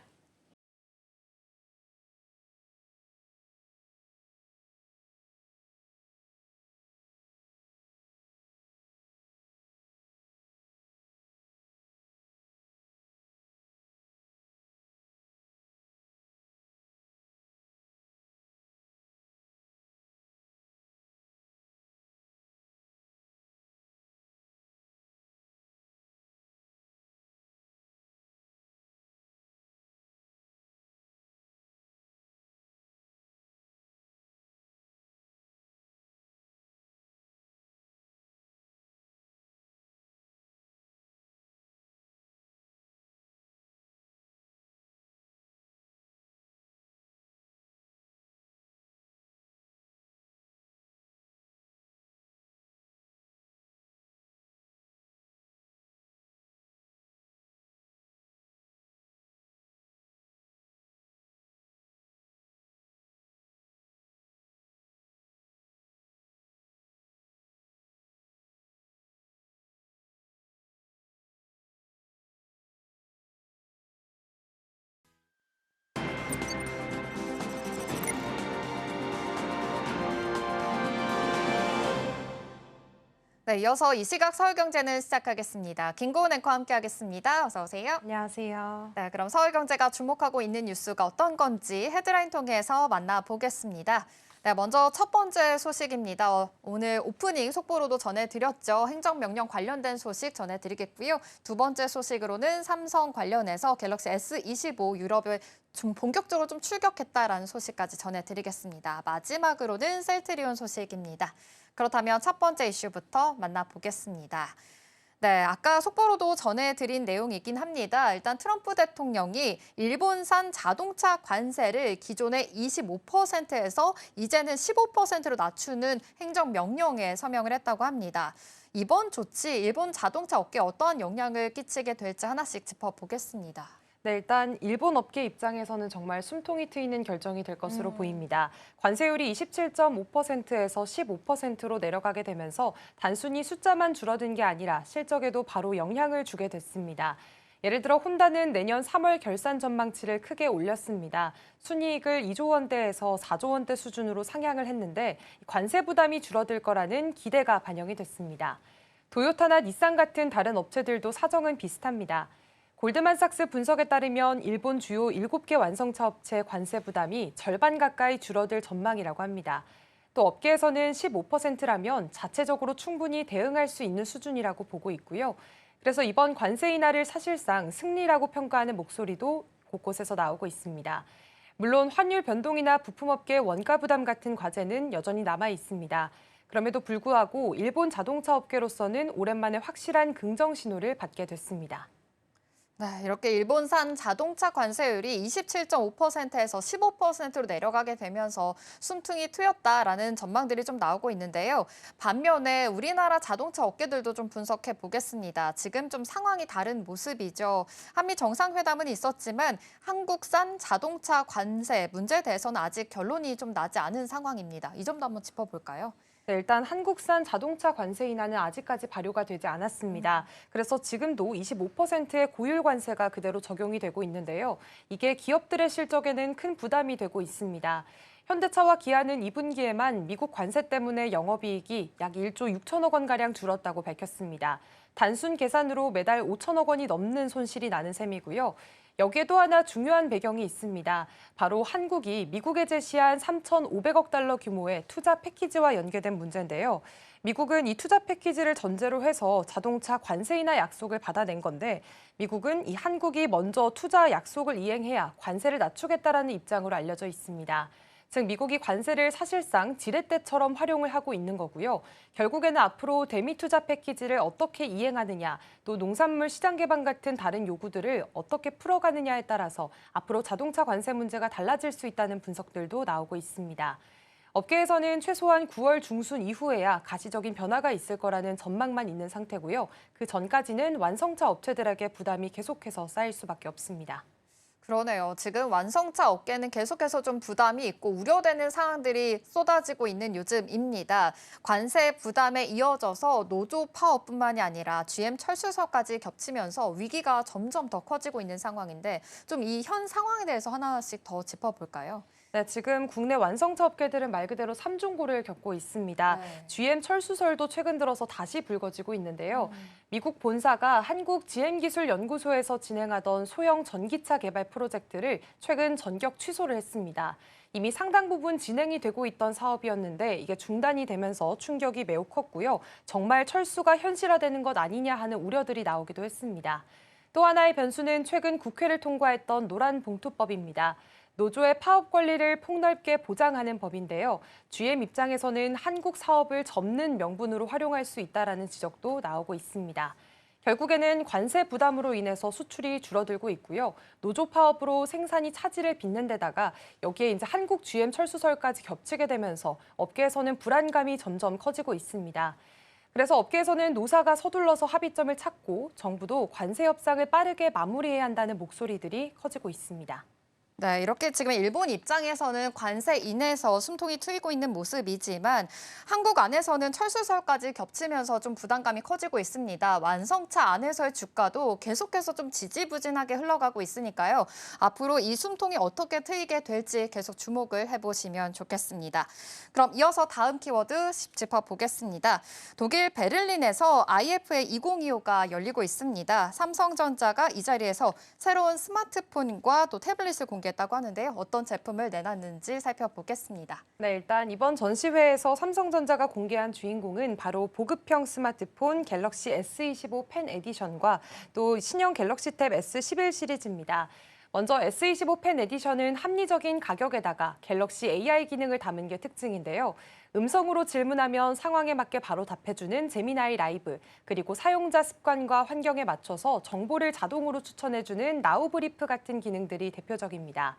네, 이어서 이 시각 서울경제는 시작하겠습니다. 김고은 앵커와 함께하겠습니다. 어서 오세요. 안녕하세요. 네, 그럼 서울경제가 주목하고 있는 뉴스가 어떤 건지 헤드라인 통해서 만나보겠습니다. 네, 먼저 첫 번째 소식입니다. 오늘 오프닝 속보로도 전해드렸죠. 행정명령 관련된 소식 전해드리겠고요. 두 번째 소식으로는 삼성 관련해서 갤럭시 S25 유럽에 좀 본격적으로 좀 출격했다라는 소식까지 전해드리겠습니다. 마지막으로는 셀트리온 소식입니다. 그렇다면 첫 번째 이슈부터 만나보겠습니다. 네, 아까 속보로도 전해드린 내용이긴 합니다. 일단 트럼프 대통령이 일본산 자동차 관세를 기존의 25%에서 이제는 15%로 낮추는 행정명령에 서명을 했다고 합니다. 이번 조치, 일본 자동차 업계에 어떠한 영향을 끼치게 될지 하나씩 짚어보겠습니다. 네, 일단 일본 업계 입장에서는 정말 숨통이 트이는 결정이 될 것으로 보입니다. 관세율이 27.5%에서 15%로 내려가게 되면서 단순히 숫자만 줄어든 게 아니라 실적에도 바로 영향을 주게 됐습니다. 예를 들어 혼다는 내년 3월 결산 전망치를 크게 올렸습니다. 순이익을 2조 원대에서 4조 원대 수준으로 상향을 했는데 관세 부담이 줄어들 거라는 기대가 반영이 됐습니다. 도요타나 닛산 같은 다른 업체들도 사정은 비슷합니다. 골드만삭스 분석에 따르면 일본 주요 7개 완성차 업체 관세 부담이 절반 가까이 줄어들 전망이라고 합니다. 또 업계에서는 15%라면 자체적으로 충분히 대응할 수 있는 수준이라고 보고 있고요. 그래서 이번 관세 인하를 사실상 승리라고 평가하는 목소리도 곳곳에서 나오고 있습니다. 물론 환율 변동이나 부품업계 원가 부담 같은 과제는 여전히 남아 있습니다. 그럼에도 불구하고 일본 자동차 업계로서는 오랜만에 확실한 긍정 신호를 받게 됐습니다. 네, 이렇게 일본산 자동차 관세율이 27.5%에서 15%로 내려가게 되면서 숨통이 트였다라는 전망들이 좀 나오고 있는데요. 반면에 우리나라 자동차 업계들도 좀 분석해 보겠습니다. 지금 좀 상황이 다른 모습이죠. 한미 정상회담은 있었지만 한국산 자동차 관세 문제에 대해서는 아직 결론이 좀 나지 않은 상황입니다. 이 점도 한번 짚어볼까요? 네, 일단 한국산 자동차 관세 인하는 아직까지 발효가 되지 않았습니다. 그래서 지금도 25%의 고율 관세가 그대로 적용이 되고 있는데요. 이게 기업들의 실적에는 큰 부담이 되고 있습니다. 현대차와 기아는 2분기에만 미국 관세 때문에 영업이익이 약 1조 6천억 원가량 줄었다고 밝혔습니다. 단순 계산으로 매달 5천억 원이 넘는 손실이 나는 셈이고요. 여기에 또 하나 중요한 배경이 있습니다. 바로 한국이 미국에 제시한 3,500억 달러 규모의 투자 패키지와 연계된 문제인데요. 미국은 이 투자 패키지를 전제로 해서 자동차 관세 인하 약속을 받아낸 건데 미국은 이 한국이 먼저 투자 약속을 이행해야 관세를 낮추겠다라는 입장으로 알려져 있습니다. 즉 미국이 관세를 사실상 지렛대처럼 활용을 하고 있는 거고요. 결국에는 앞으로 대미 투자 패키지를 어떻게 이행하느냐, 또 농산물 시장 개방 같은 다른 요구들을 어떻게 풀어가느냐에 따라서 앞으로 자동차 관세 문제가 달라질 수 있다는 분석들도 나오고 있습니다. 업계에서는 최소한 9월 중순 이후에야 가시적인 변화가 있을 거라는 전망만 있는 상태고요. 그 전까지는 완성차 업체들에게 부담이 계속해서 쌓일 수밖에 없습니다. 그러네요. 지금 완성차 업계는 계속해서 좀 부담이 있고 우려되는 상황들이 쏟아지고 있는 요즘입니다. 관세 부담에 이어져서 노조 파업뿐만이 아니라 GM 철수설까지 겹치면서 위기가 점점 더 커지고 있는 상황인데 좀 이 현 상황에 대해서 하나씩 더 짚어볼까요? 네, 지금 국내 완성차 업계들은 말 그대로 삼중고를 겪고 있습니다. 네. GM 철수설도 최근 들어서 다시 불거지고 있는데요. 미국 본사가 한국 GM기술연구소에서 진행하던 소형 전기차 개발 프로젝트를 최근 전격 취소를 했습니다. 이미 상당 부분 진행이 되고 있던 사업이었는데 이게 중단이 되면서 충격이 매우 컸고요. 정말 철수가 현실화되는 것 아니냐 하는 우려들이 나오기도 했습니다. 또 하나의 변수는 최근 국회를 통과했던 노란봉투법입니다. 노조의 파업 권리를 폭넓게 보장하는 법인데요. GM 입장에서는 한국 사업을 접는 명분으로 활용할 수 있다라는 지적도 나오고 있습니다. 결국에는 관세 부담으로 인해서 수출이 줄어들고 있고요. 노조 파업으로 생산이 차질을 빚는 데다가 여기에 이제 한국 GM 철수설까지 겹치게 되면서 업계에서는 불안감이 점점 커지고 있습니다. 그래서 업계에서는 노사가 서둘러서 합의점을 찾고 정부도 관세 협상을 빠르게 마무리해야 한다는 목소리들이 커지고 있습니다. 네, 이렇게 지금 일본 입장에서는 관세 인해서 숨통이 트이고 있는 모습이지만 한국 안에서는 철수설까지 겹치면서 좀 부담감이 커지고 있습니다. 완성차 안에서의 주가도 계속해서 좀 지지부진하게 흘러가고 있으니까요. 앞으로 이 숨통이 어떻게 트이게 될지 계속 주목을 해보시면 좋겠습니다. 그럼 이어서 다음 키워드 짚어보겠습니다. 독일 베를린에서 IFA 2025가 열리고 있습니다. 삼성전자가 이 자리에서 새로운 스마트폰과 또 태블릿을 공개했다고 하는데요. 어떤 제품을 내놨는지 살펴보겠습니다. 네, 일단 이번 전시회에서 삼성전자가 공개한 주인공은 바로 보급형 스마트폰 갤럭시 S25 펜 에디션과 또 신형 갤럭시 탭 S11 시리즈입니다. 먼저 S25 펜 에디션은 합리적인 가격에다가 갤럭시 AI 기능을 담은 게 특징인데요. 음성으로 질문하면 상황에 맞게 바로 답해주는 제미나이 라이브, 그리고 사용자 습관과 환경에 맞춰서 정보를 자동으로 추천해주는 나우 브리프 같은 기능들이 대표적입니다.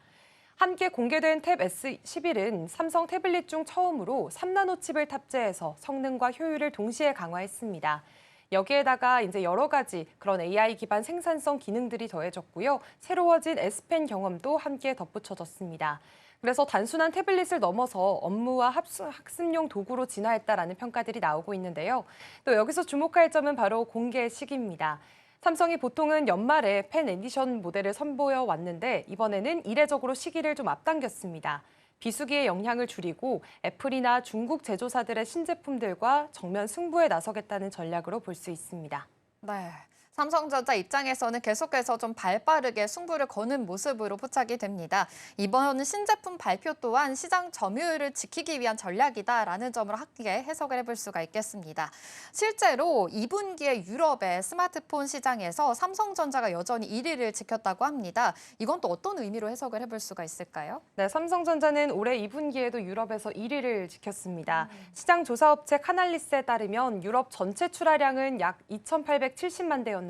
함께 공개된 탭 S11은 삼성 태블릿 중 처음으로 3나노 칩을 탑재해서 성능과 효율을 동시에 강화했습니다. 여기에다가 이제 여러 가지 그런 AI 기반 생산성 기능들이 더해졌고요. 새로워진 S펜 경험도 함께 덧붙여졌습니다. 그래서 단순한 태블릿을 넘어서 업무와 학습용 도구로 진화했다라는 평가들이 나오고 있는데요. 또 여기서 주목할 점은 바로 공개 시기입니다. 삼성이 보통은 연말에 펜 에디션 모델을 선보여 왔는데 이번에는 이례적으로 시기를 좀 앞당겼습니다. 비수기의 영향을 줄이고 애플이나 중국 제조사들의 신제품들과 정면 승부에 나서겠다는 전략으로 볼 수 있습니다. 네. 삼성전자 입장에서는 계속해서 좀 발빠르게 승부를 거는 모습으로 포착이 됩니다. 이번 신제품 발표 또한 시장 점유율을 지키기 위한 전략이다라는 점으로 함께 해석을 해볼 수가 있겠습니다. 실제로 2분기에 유럽의 스마트폰 시장에서 삼성전자가 여전히 1위를 지켰다고 합니다. 이건 또 어떤 의미로 해석을 해볼 수가 있을까요? 네, 삼성전자는 올해 2분기에도 유럽에서 1위를 지켰습니다. 시장 조사업체 카날리스에 따르면 유럽 전체 출하량은 약 2,870만 대였는데요.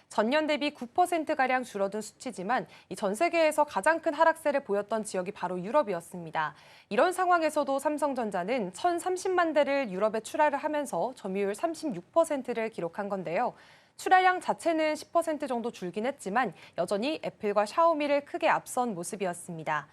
전년 대비 9%가량 줄어든 수치지만 전 세계에서 가장 큰 하락세를 보였던 지역이 바로 유럽이었습니다. 이런 상황에서도 삼성전자는 1,030만 대를 유럽에 출하를 하면서 점유율 36%를 기록한 건데요. 출하량 자체는 10% 정도 줄긴 했지만 여전히 애플과 샤오미를 크게 앞선 모습이었습니다.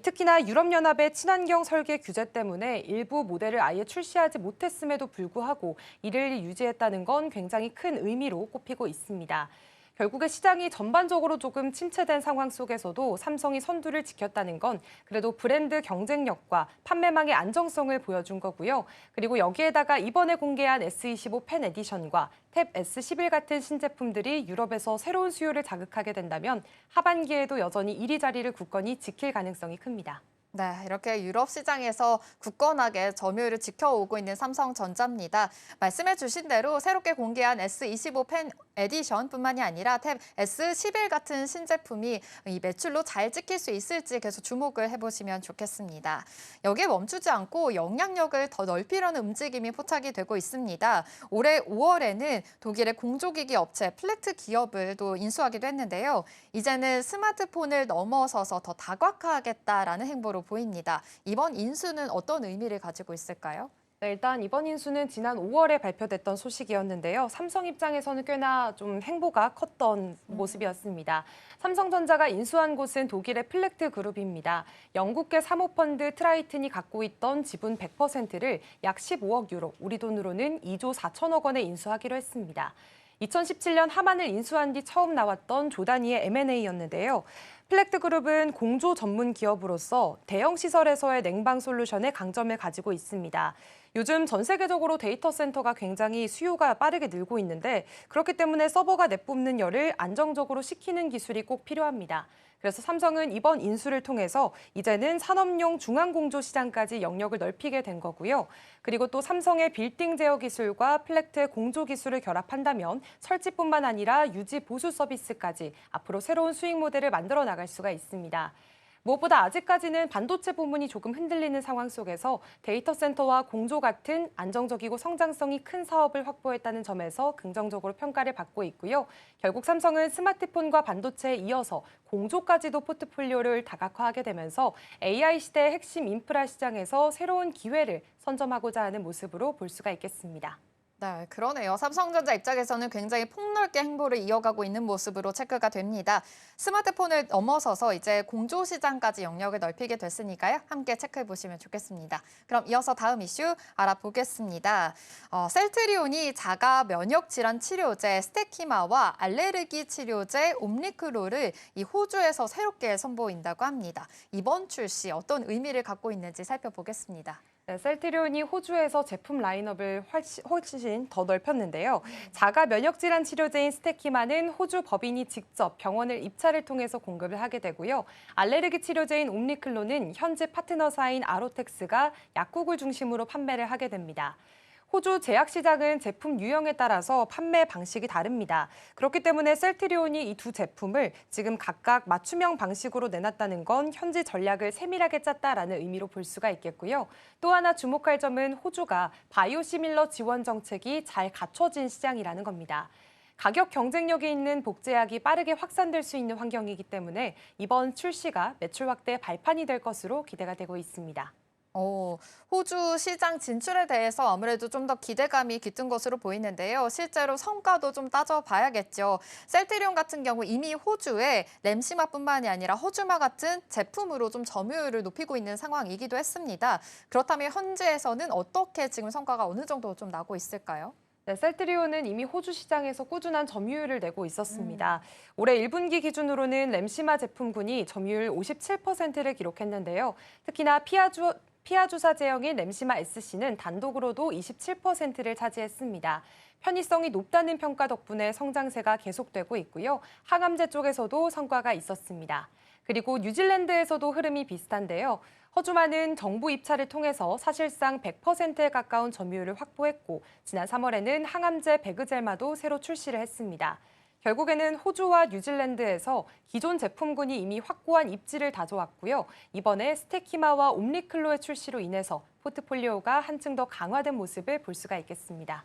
특히나 유럽연합의 친환경 설계 규제 때문에 일부 모델을 아예 출시하지 못했음에도 불구하고 이를 유지했다는 건 굉장히 큰 의미로 꼽히고 있습니다. 결국에 시장이 전반적으로 조금 침체된 상황 속에서도 삼성이 선두를 지켰다는 건 그래도 브랜드 경쟁력과 판매망의 안정성을 보여준 거고요. 그리고 여기에다가 이번에 공개한 S25 펜 에디션과 탭 S11 같은 신제품들이 유럽에서 새로운 수요를 자극하게 된다면 하반기에도 여전히 1위 자리를 굳건히 지킬 가능성이 큽니다. 네, 이렇게 유럽 시장에서 굳건하게 점유율을 지켜오고 있는 삼성전자입니다. 말씀해 주신 대로 새롭게 공개한 S25 펜 에디션뿐만이 아니라 탭 S11 같은 신제품이 이 매출로 잘 찍힐 수 있을지 계속 주목을 해보시면 좋겠습니다. 여기에 멈추지 않고 영향력을 더 넓히려는 움직임이 포착이 되고 있습니다. 올해 5월에는 독일의 공조기기 업체 플렉트 기업을 또 인수하기도 했는데요. 이제는 스마트폰을 넘어서서 더 다각화하겠다라는 행보로 보입니다. 이번 인수는 어떤 의미를 가지고 있을까요? 네, 일단 이번 인수는 지난 5월에 발표됐던 소식이었는데요. 삼성 입장에서는 꽤나 좀 행보가 컸던 모습이었습니다. 삼성전자가 인수한 곳은 독일의 플렉트 그룹입니다. 영국계 사모펀드 트라이튼이 갖고 있던 지분 100%를 약 15억 유로, 우리 돈으로는 2조 4천억 원에 인수하기로 했습니다. 2017년 하만을 인수한 뒤 처음 나왔던 조단위의 M&A였는데요. 플렉트 그룹은 공조 전문 기업으로서 대형 시설에서의 냉방 솔루션에 강점을 가지고 있습니다. 요즘 전 세계적으로 데이터 센터가 굉장히 수요가 빠르게 늘고 있는데 그렇기 때문에 서버가 내뿜는 열을 안정적으로 식히는 기술이 꼭 필요합니다. 그래서 삼성은 이번 인수를 통해서 이제는 산업용 중앙공조 시장까지 영역을 넓히게 된 거고요. 그리고 또 삼성의 빌딩 제어 기술과 플렉트의 공조 기술을 결합한다면 설치뿐만 아니라 유지 보수 서비스까지 앞으로 새로운 수익 모델을 만들어 나갈 수가 있습니다. 무엇보다 아직까지는 반도체 부문이 조금 흔들리는 상황 속에서 데이터 센터와 공조 같은 안정적이고 성장성이 큰 사업을 확보했다는 점에서 긍정적으로 평가를 받고 있고요. 결국 삼성은 스마트폰과 반도체에 이어서 공조까지도 포트폴리오를 다각화하게 되면서 AI 시대의 핵심 인프라 시장에서 새로운 기회를 선점하고자 하는 모습으로 볼 수가 있겠습니다. 네, 그러네요. 삼성전자 입장에서는 굉장히 폭넓게 행보를 이어가고 있는 모습으로 체크가 됩니다. 스마트폰을 넘어서서 이제 공조시장까지 영역을 넓히게 됐으니까요. 함께 체크해 보시면 좋겠습니다. 그럼 이어서 다음 이슈 알아보겠습니다. 셀트리온이 자가 면역 질환 치료제 스테키마와 알레르기 치료제 옴리크로를 이 호주에서 새롭게 선보인다고 합니다. 이번 출시 어떤 의미를 갖고 있는지 살펴보겠습니다. 네, 셀트리온이 호주에서 제품 라인업을 훨씬 더 넓혔는데요. 자가 면역질환 치료제인 스테키마는 호주 법인이 직접 병원을 입찰을 통해서 공급을 하게 되고요. 알레르기 치료제인 옴니클로는 현재 파트너사인 아로텍스가 약국을 중심으로 판매를 하게 됩니다. 호주 제약 시장은 제품 유형에 따라서 판매 방식이 다릅니다. 그렇기 때문에 셀트리온이 이 두 제품을 지금 각각 맞춤형 방식으로 내놨다는 건 현지 전략을 세밀하게 짰다라는 의미로 볼 수가 있겠고요. 또 하나 주목할 점은 호주가 바이오시밀러 지원 정책이 잘 갖춰진 시장이라는 겁니다. 가격 경쟁력이 있는 복제약이 빠르게 확산될 수 있는 환경이기 때문에 이번 출시가 매출 확대 발판이 될 것으로 기대가 되고 있습니다. 호주 시장 진출에 대해서 아무래도 좀 더 기대감이 깃든 것으로 보이는데요. 실제로 성과도 좀 따져봐야겠죠. 셀트리온 같은 경우 이미 호주에 램시마뿐만이 아니라 허주마 같은 제품으로 좀 점유율을 높이고 있는 상황이기도 했습니다. 그렇다면 현지에서는 어떻게 지금 성과가 어느 정도 좀 나고 있을까요? 네, 셀트리온은 이미 호주 시장에서 꾸준한 점유율을 내고 있었습니다. 올해 1분기 기준으로는 램시마 제품군이 점유율 57%를 기록했는데요. 특히나 피하 주사 제형인 램시마 SC는 단독으로도 27%를 차지했습니다. 편의성이 높다는 평가 덕분에 성장세가 계속되고 있고요. 항암제 쪽에서도 성과가 있었습니다. 그리고 뉴질랜드에서도 흐름이 비슷한데요. 허주마는 정부 입찰을 통해서 사실상 100%에 가까운 점유율을 확보했고 지난 3월에는 항암제 베그젤마도 새로 출시를 했습니다. 결국에는 호주와 뉴질랜드에서 기존 제품군이 이미 확고한 입지를 다져왔고요. 이번에 스테키마와 옴리클로의 출시로 인해서 포트폴리오가 한층 더 강화된 모습을 볼 수가 있겠습니다.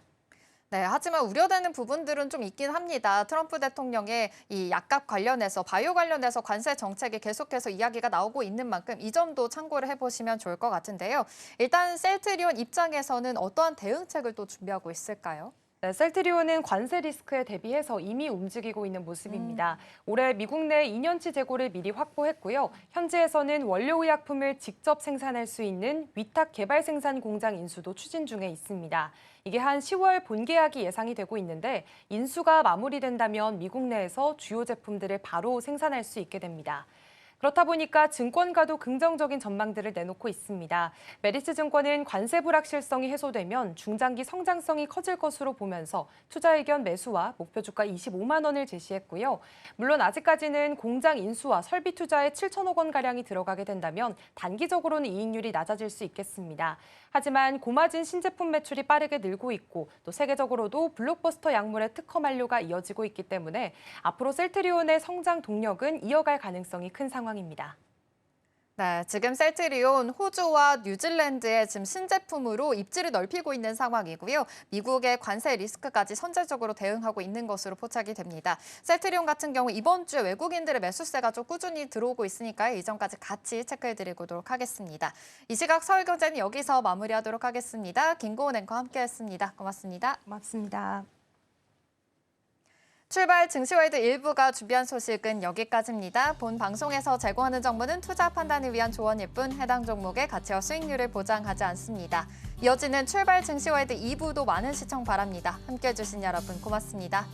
네, 하지만 우려되는 부분들은 좀 있긴 합니다. 트럼프 대통령의 이 약값 관련해서 바이오 관련해서 관세 정책이 계속해서 이야기가 나오고 있는 만큼 이 점도 참고를 해보시면 좋을 것 같은데요. 일단 셀트리온 입장에서는 어떠한 대응책을 또 준비하고 있을까요? 네, 셀트리온은 관세 리스크에 대비해서 이미 움직이고 있는 모습입니다. 올해 미국 내 2년치 재고를 미리 확보했고요. 현지에서는 원료의약품을 직접 생산할 수 있는 위탁 개발 생산 공장 인수도 추진 중에 있습니다. 이게 한 10월 본계약이 예상이 되고 있는데 인수가 마무리된다면 미국 내에서 주요 제품들을 바로 생산할 수 있게 됩니다. 그렇다 보니까 증권가도 긍정적인 전망들을 내놓고 있습니다. 메리츠 증권은 관세 불확실성이 해소되면 중장기 성장성이 커질 것으로 보면서 투자 의견 매수와 목표 주가 25만 원을 제시했고요. 물론 아직까지는 공장 인수와 설비 투자에 7천억 원가량이 들어가게 된다면 단기적으로는 이익률이 낮아질 수 있겠습니다. 하지만 고마진 신제품 매출이 빠르게 늘고 있고 또 세계적으로도 블록버스터 약물의 특허 만료가 이어지고 있기 때문에 앞으로 셀트리온의 성장 동력은 이어갈 가능성이 큰 상황입니다. 네, 지금 셀트리온 호주와 뉴질랜드의 지금 신제품으로 입지를 넓히고 있는 상황이고요. 미국의 관세 리스크까지 선제적으로 대응하고 있는 것으로 포착이 됩니다. 셀트리온 같은 경우 이번 주에 외국인들의 매수세가 좀 꾸준히 들어오고 있으니까요. 이 점까지 같이 체크해드리도록 하겠습니다. 이 시각 서울경제는 여기서 마무리하도록 하겠습니다. 김고은 앵커와 함께했습니다. 고맙습니다. 고맙습니다. 출발 증시와이드 1부가 준비한 소식은 여기까지입니다. 본 방송에서 제공하는 정보는 투자 판단을 위한 조언일 뿐 해당 종목의 가치와 수익률을 보장하지 않습니다. 이어지는 출발 증시와이드 2부도 많은 시청 바랍니다. 함께해 주신 여러분 고맙습니다.